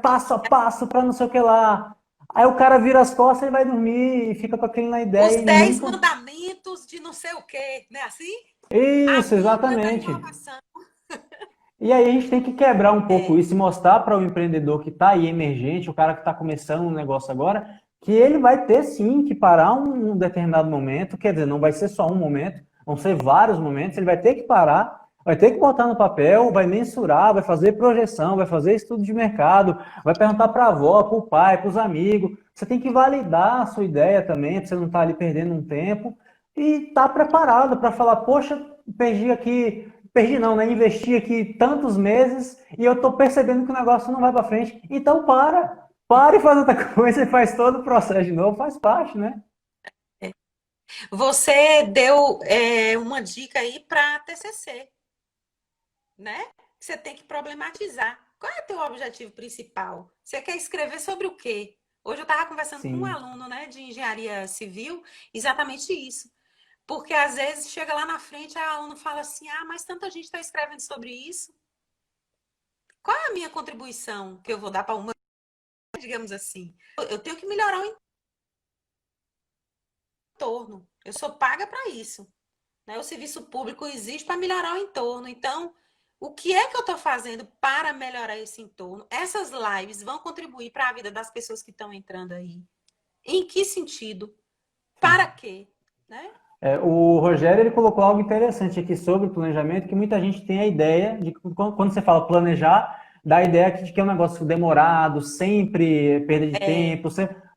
passo a passo para não sei o que lá. Aí o cara vira as costas e vai dormir e fica com aquilo na ideia os e 10 nunca. mandamentos de não sei o quê, não é assim? A Isso, Bíblia da exatamente. inovação. E aí a gente tem que quebrar um pouco É, isso e mostrar para o empreendedor que está aí emergente, o cara que está começando um negócio agora, que ele vai ter sim que parar um determinado momento, quer dizer, não vai ser só um momento, vão ser vários momentos, ele vai ter que parar, vai ter que botar no papel, vai mensurar, vai fazer projeção, vai fazer estudo de mercado, vai perguntar para a avó, para o pai, para os amigos. Você tem que validar a sua ideia também, para você não estar ali perdendo um tempo e estar preparado para falar, poxa, perdi aqui. Perdi não, né? Investi aqui tantos meses e eu tô percebendo que o negócio não vai para frente. Então para e faz outra coisa e faz todo o processo de novo, faz parte, né? é. Você deu uma dica aí para TCC, né? Você tem que problematizar. Qual é o teu objetivo principal? Você quer escrever sobre o quê? Hoje eu estava conversando com um Sim. aluno, né, de engenharia civil, exatamente isso. Porque às vezes chega lá na frente, a aluno fala assim: ah, mas tanta gente está escrevendo sobre isso. Qual é a minha contribuição que eu vou dar para uma, digamos assim? Eu tenho que melhorar o entorno. Eu sou paga para isso. Né? O serviço público existe para melhorar o entorno. Então, o que é que eu estou fazendo para melhorar esse entorno? Essas lives vão contribuir para a vida das pessoas que estão entrando aí. Em que sentido? Para quê? Né? O Rogério ele colocou algo interessante aqui sobre o planejamento, que muita gente tem a ideia de que quando você fala planejar, dá a ideia de que é um negócio demorado, sempre perda de É, tempo,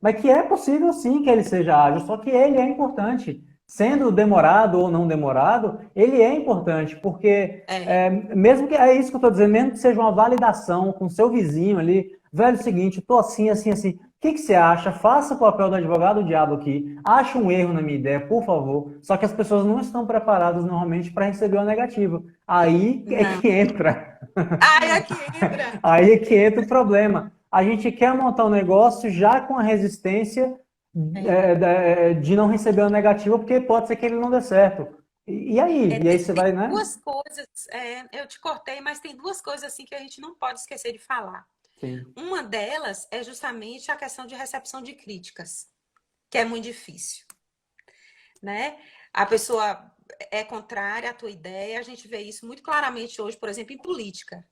mas que é possível sim que ele seja ágil, só que ele é importante. Sendo demorado ou não demorado, ele é importante, porque é. mesmo que é isso que eu estou dizendo, mesmo que seja uma validação com seu vizinho ali, velho, é o seguinte, estou assim, assim, assim. O que você acha? Faça o papel do advogado do diabo aqui. Acha um erro na minha ideia, por favor. Só que as pessoas não estão preparadas normalmente para receber uma negativa. Aí é Não. que entra. Ai, aqui entra. Aí é que entra o problema. A gente quer montar um negócio já com a resistência É. de não receber uma negativa, porque pode ser que ele não dê certo. E aí? E aí Tem você vai, né? duas coisas, eu te cortei, mas tem duas coisas assim que a gente não pode esquecer de falar. Sim, Uma delas é justamente a questão de recepção de críticas, que é muito difícil, né? A pessoa é contrária à tua ideia, a gente vê isso muito claramente hoje, por exemplo, em política.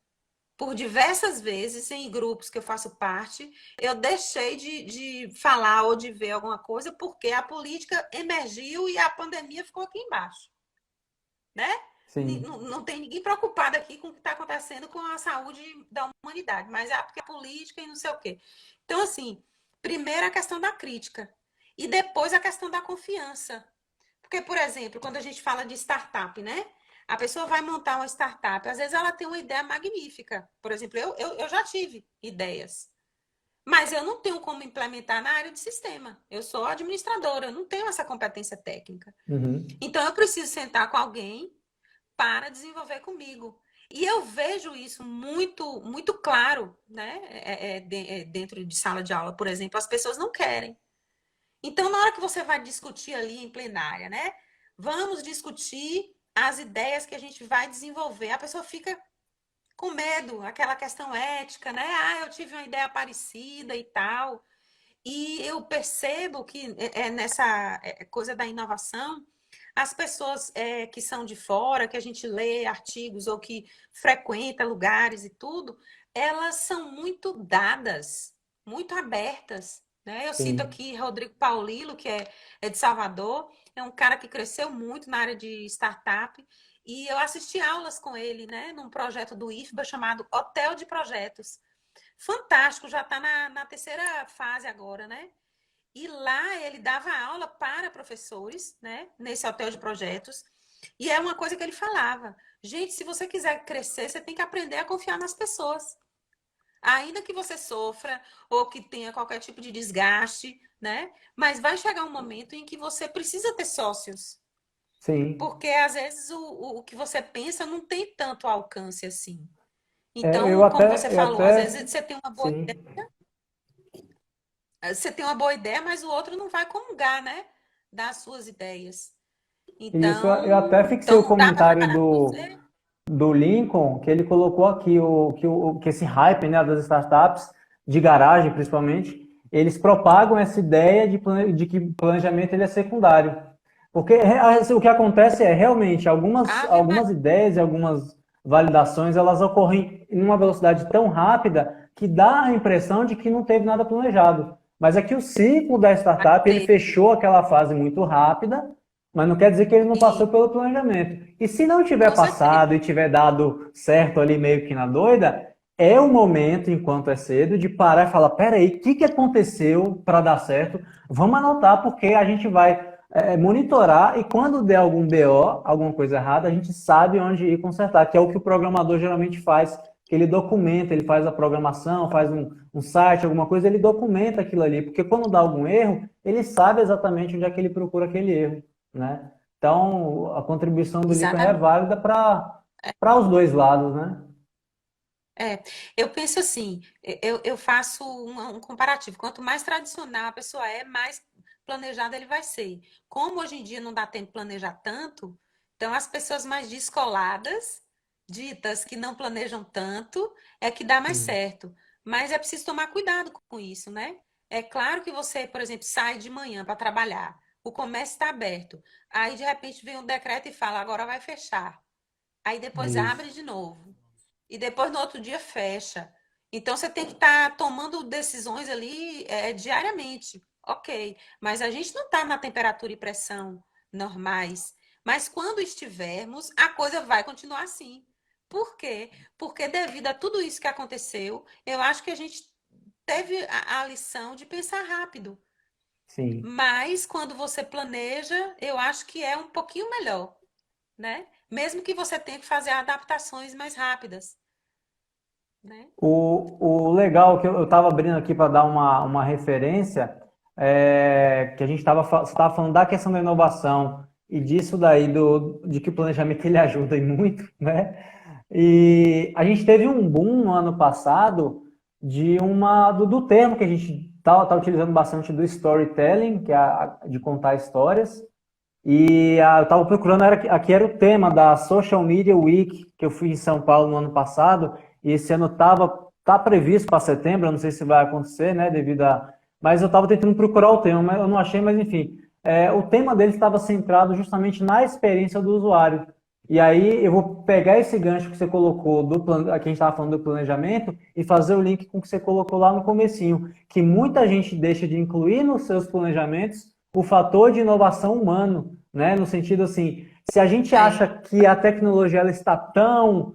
Por diversas vezes, em grupos que eu faço parte, eu deixei de falar ou de ver alguma coisa porque a política emergiu e a pandemia ficou aqui embaixo, né? sim. Não tem ninguém preocupado aqui com o que está acontecendo com a saúde da humanidade, mas é porque é política e não sei o quê. Então, assim, primeiro a questão da crítica. E depois a questão da confiança. Porque, por exemplo, quando a gente fala de startup, né? A pessoa vai montar uma startup, às vezes ela tem uma ideia magnífica. Por exemplo, eu já tive ideias, mas eu não tenho como implementar na área de sistema. Eu sou administradora, eu não tenho essa competência técnica. Uhum. Então, eu preciso sentar com alguém para desenvolver comigo. E eu vejo isso muito, muito claro, né? Dentro de sala de aula, por exemplo, as pessoas não querem. Então, na hora que você vai discutir ali em plenária, né? Vamos discutir as ideias que a gente vai desenvolver. A pessoa fica com medo, aquela questão ética, né? Ah, eu tive uma ideia parecida e tal. E eu percebo que nessa coisa da inovação, as pessoas que são de fora, que a gente lê artigos ou que frequenta lugares e tudo, elas são muito dadas, muito abertas. Né? Eu cito Sim. aqui Rodrigo Paulilo, que é de Salvador, é um cara que cresceu muito na área de startup, e eu assisti aulas com ele, né, num projeto do IFBA chamado Hotel de Projetos. Fantástico, já está na terceira fase agora, né? E lá ele dava aula para professores, né? Nesse hotel de projetos. E é uma coisa que ele falava. Gente, se você quiser crescer, você tem que aprender a confiar nas pessoas. Ainda que você sofra ou que tenha qualquer tipo de desgaste, né? Mas vai chegar um momento em que você precisa ter sócios. Sim. Porque às vezes o que você pensa não tem tanto alcance assim. É, Então, como você eu falou, às até, vezes você tem uma boa sim. você tem uma boa ideia, mas o outro não vai comungar, né? Das suas ideias. Isso, eu até Então, fixei então o não dá comentário para você. do Lincoln, que ele colocou aqui que esse hype, né, das startups, de garagem principalmente, eles propagam essa ideia de que planejamento ele é secundário. Porque o que acontece é, realmente, Ave algumas Maria. ideias e algumas validações, elas ocorrem em uma velocidade tão rápida que dá a impressão de que não teve nada planejado. Mas é que o ciclo da startup, ele fechou aquela fase muito rápida, mas não quer dizer que ele não passou Sim, pelo planejamento. E se não tiver com certeza. passado e tiver dado certo ali meio que na doida, é o momento, enquanto é cedo, de parar e falar: peraí, o que aconteceu para dar certo? Vamos anotar, porque a gente vai monitorar e quando der algum BO, alguma coisa errada, a gente sabe onde ir consertar, que é o que o programador geralmente faz, que ele documenta, ele faz a programação, faz um site, alguma coisa, ele documenta aquilo ali, porque quando dá algum erro, ele sabe exatamente onde é que ele procura aquele erro, né? Então, a contribuição do Lincoln é Exatamente. válida para os dois lados, né? É, eu penso assim, eu faço um comparativo. Quanto mais tradicional a pessoa é, mais planejada ele vai ser. Como hoje em dia não dá tempo de planejar tanto, então as pessoas mais descoladas, ditas que não planejam tanto, é que dá mais Sim. certo. Mas é preciso tomar cuidado com isso, né? É claro que você, por exemplo, sai de manhã para trabalhar, o comércio está aberto, aí de repente vem um decreto e fala, agora vai fechar. Aí depois abre Isso. de novo e depois no outro dia fecha. Então você tem que estar tomando decisões ali diariamente. Ok, mas a gente não está na temperatura e pressão normais. Mas quando estivermos, a coisa vai continuar assim. Por quê? Porque devido a tudo isso que aconteceu, eu acho que a gente teve a lição de pensar rápido. Sim. Mas quando você planeja, eu acho que é um pouquinho melhor, né? Mesmo que você tenha que fazer adaptações mais rápidas, né? O legal que eu estava abrindo aqui para dar uma referência é que a gente estava falando da questão da inovação e disso daí de que o planejamento ele ajuda e muito, né? E a gente teve um boom no ano passado do termo que a gente tá utilizando bastante do storytelling, que é de contar histórias. Eu estava procurando, aqui era o tema da Social Media Week, que eu fui em São Paulo no ano passado, e esse ano tá previsto para setembro, eu não sei se vai acontecer, né, mas eu estava tentando procurar o tema, mas eu não achei, mas enfim. O tema dele estava centrado justamente na experiência do usuário. E aí eu vou pegar esse gancho que você colocou, aqui a gente estava falando do planejamento, e fazer o link com o que você colocou lá no comecinho, que muita gente deixa de incluir nos seus planejamentos o fator de inovação humano, né? No sentido assim, se a gente É, acha que a tecnologia ela está tão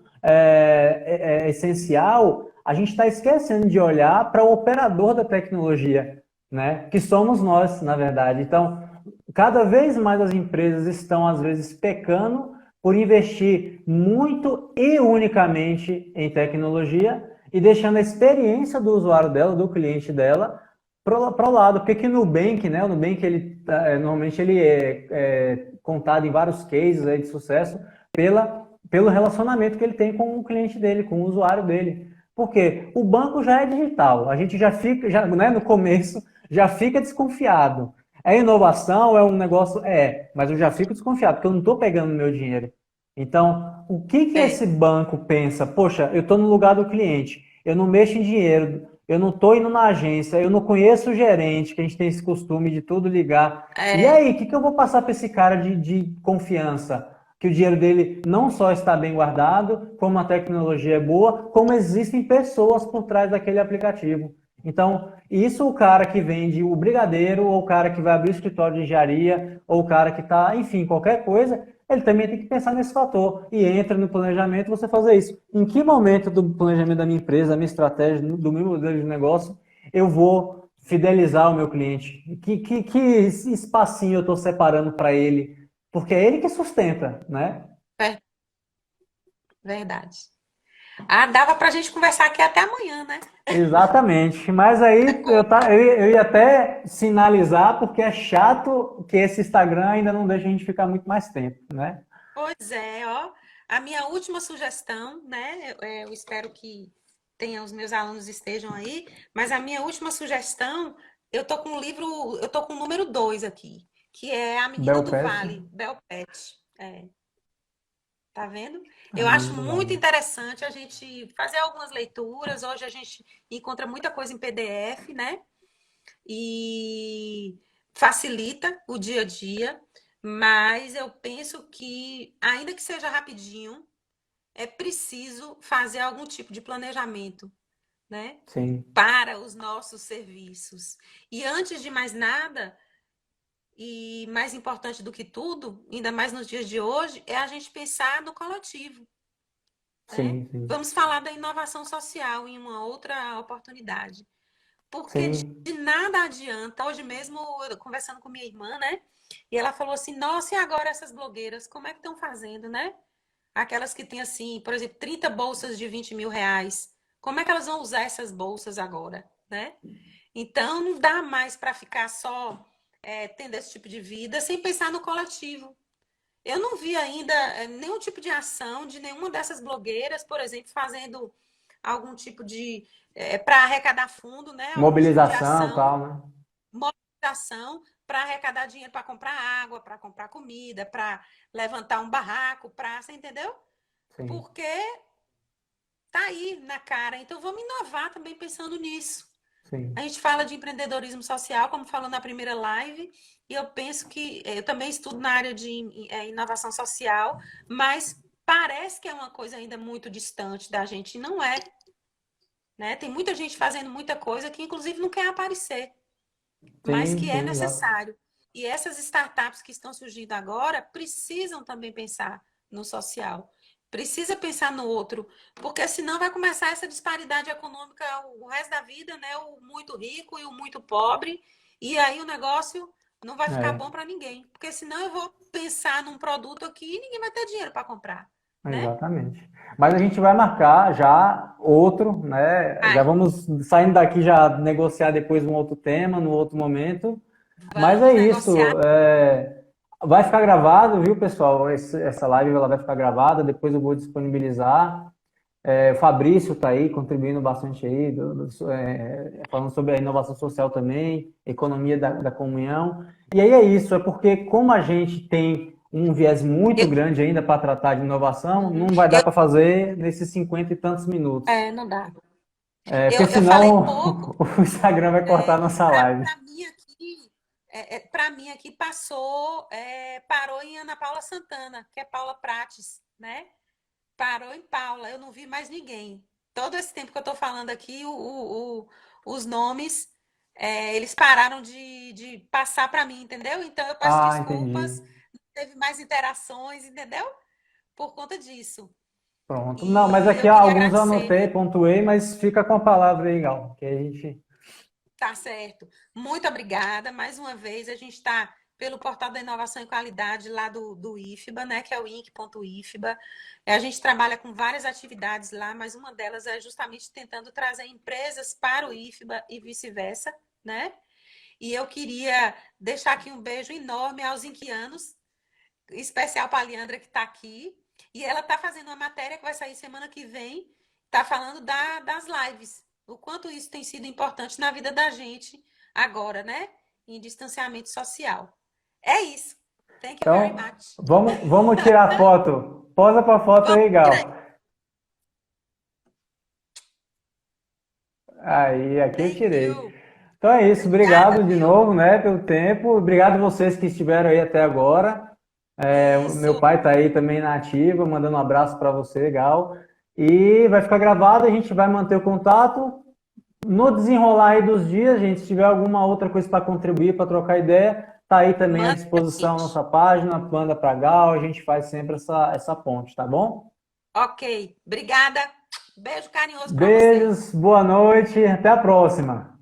essencial, a gente está esquecendo de olhar para o operador da tecnologia, né? Que somos nós, na verdade. Então, cada vez mais as empresas estão, às vezes, pecando por investir muito e unicamente em tecnologia e deixando a experiência do usuário dela, do cliente dela, para o lado. Porque que Nubank, né? O Nubank, normalmente ele é contado em vários cases aí de sucesso pelo relacionamento que ele tem com o cliente dele, com o usuário dele. Porque o banco já é digital, a gente já fica, né, no começo, já fica desconfiado. É inovação, é um negócio, mas eu já fico desconfiado, porque eu não estou pegando meu dinheiro. Então, o que É, esse banco pensa? Poxa, eu estou no lugar do cliente, eu não mexo em dinheiro, eu não estou indo na agência, eu não conheço o gerente, que a gente tem esse costume de tudo ligar. E é, aí, o que eu vou passar para esse cara de confiança? Que o dinheiro dele não só está bem guardado, como a tecnologia é boa, como existem pessoas por trás daquele aplicativo. Então, isso o cara que vende o brigadeiro, ou o cara que vai abrir o escritório de engenharia, ou o cara que está, enfim, qualquer coisa, ele também tem que pensar nesse fator. E entra no planejamento você fazer isso. Em que momento do planejamento da minha empresa, da minha estratégia, do meu modelo de negócio, eu vou fidelizar o meu cliente? Que espacinho eu estou separando para ele? Porque é ele que sustenta, né? é verdade. Ah, dava pra gente conversar aqui até amanhã, né? Exatamente. Mas aí eu ia até sinalizar, porque é chato que esse Instagram ainda não deixa a gente ficar muito mais tempo, né? Pois é, ó. A minha última sugestão, né? Eu espero que os meus alunos estejam aí, mas a minha última sugestão, eu tô com um livro, eu tô com o número 2 aqui, que é A Menina do Belpet, Vale, Belpet. É, tá vendo? a Eu menina acho do muito Vale. interessante a gente fazer algumas leituras. Hoje a gente encontra muita coisa em PDF, né? E facilita o dia a dia, mas eu penso que, ainda que seja rapidinho, é preciso fazer algum tipo de planejamento, né? Sim, Para os nossos serviços. E antes de mais nada, e mais importante do que tudo, ainda mais nos dias de hoje, é a gente pensar no coletivo, né? sim. Vamos falar da inovação social em uma outra oportunidade. Porque Sim, de nada adianta. Hoje mesmo, eu conversando com minha irmã, né? E ela falou assim: nossa, e agora essas blogueiras, como é que estão fazendo, né? Aquelas que têm, assim, por exemplo, 30 bolsas de 20 mil reais. Como é que elas vão usar essas bolsas agora, né? Então, não dá mais para ficar só tendo esse tipo de vida sem pensar no coletivo. Eu não vi ainda nenhum tipo de ação de nenhuma dessas blogueiras, por exemplo, fazendo algum tipo de para arrecadar fundo, né? Algum tipo de mobilização, ação, tal, né? mobilização para arrecadar dinheiro para comprar água, para comprar comida, para levantar um barraco, para, você entendeu? Sim, Porque tá aí na cara. Então vamos inovar também pensando nisso. A sim. gente fala de empreendedorismo social, como falou na primeira live, e eu penso que eu também estudo na área de inovação social, mas parece que é uma coisa ainda muito distante da gente, e não é, né? Tem muita gente fazendo muita coisa que, inclusive, não quer aparecer, mas que é Exato. necessário. E essas startups que estão surgindo agora precisam também pensar no social. Precisa pensar no outro, porque senão vai começar essa disparidade econômica o resto da vida, né? O muito rico e o muito pobre, e aí o negócio não vai ficar É, bom para ninguém, porque senão eu vou pensar num produto aqui e ninguém vai ter dinheiro para comprar, né? exatamente. Mas a gente vai marcar já outro, né? Já Vai, vamos saindo daqui já negociar depois um outro tema, no outro momento. Mas é vamos negociar. isso. Vai ficar gravado, viu, pessoal? Essa live ela vai ficar gravada, depois eu vou disponibilizar. O Fabrício está aí contribuindo bastante aí, falando sobre a inovação social também, economia da comunhão. E aí é isso, é porque como a gente tem um viés muito Eu, grande ainda para tratar de inovação, uhum, não vai dar para fazer nesses 50 e tantos minutos. não dá. Porque Eu falei senão pouco. o Instagram vai cortar a nossa live. Para mim aqui, para mim aqui passou, parou em Ana Paula Santana, que é Paula Prates, né? Parou em Paula, eu não vi mais ninguém. Todo esse tempo que eu estou falando aqui, os nomes, eles pararam de passar para mim, entendeu? Então eu peço Ah, entendi. desculpas, não teve mais interações, entendeu? Por conta disso. Pronto. Não, mas E aqui eu ó, queria alguns eu agradecer. anotei, pontuei, mas fica com a palavra aí, Gal, que a gente. Tá certo. Muito obrigada. Mais uma vez, a gente está pelo Portal da Inovação e Qualidade lá do IFBA, né? Que é o inc.ifba. A gente trabalha com várias atividades lá, mas uma delas é justamente tentando trazer empresas para o IFBA e vice-versa, né? E eu queria deixar aqui um beijo enorme aos inquianos, especial para a Leandra que está aqui. E ela está fazendo uma matéria que vai sair semana que vem, está falando das lives, o quanto isso tem sido importante na vida da gente agora, né? Em distanciamento social. É isso. Thank you very Então, much. vamos tirar foto. Posa para foto aí, Gal. Aí, aqui eu Thank tirei. you. Então é isso, Obrigada, obrigado de viu? novo, né, pelo tempo. Obrigado vocês que estiveram aí até agora. O meu Isso. pai tá aí também na ativa, mandando um abraço para você, Gal. E vai ficar gravado, a gente vai manter o contato. No desenrolar aí dos dias, gente, se tiver alguma outra coisa para contribuir, para trocar ideia, tá aí também à Manda pra disposição a gente. nossa página, manda para Gal, a gente faz sempre essa ponte, tá bom? Ok. Obrigada. Beijo carinhoso para vocês. Beijos, boa noite, até a próxima.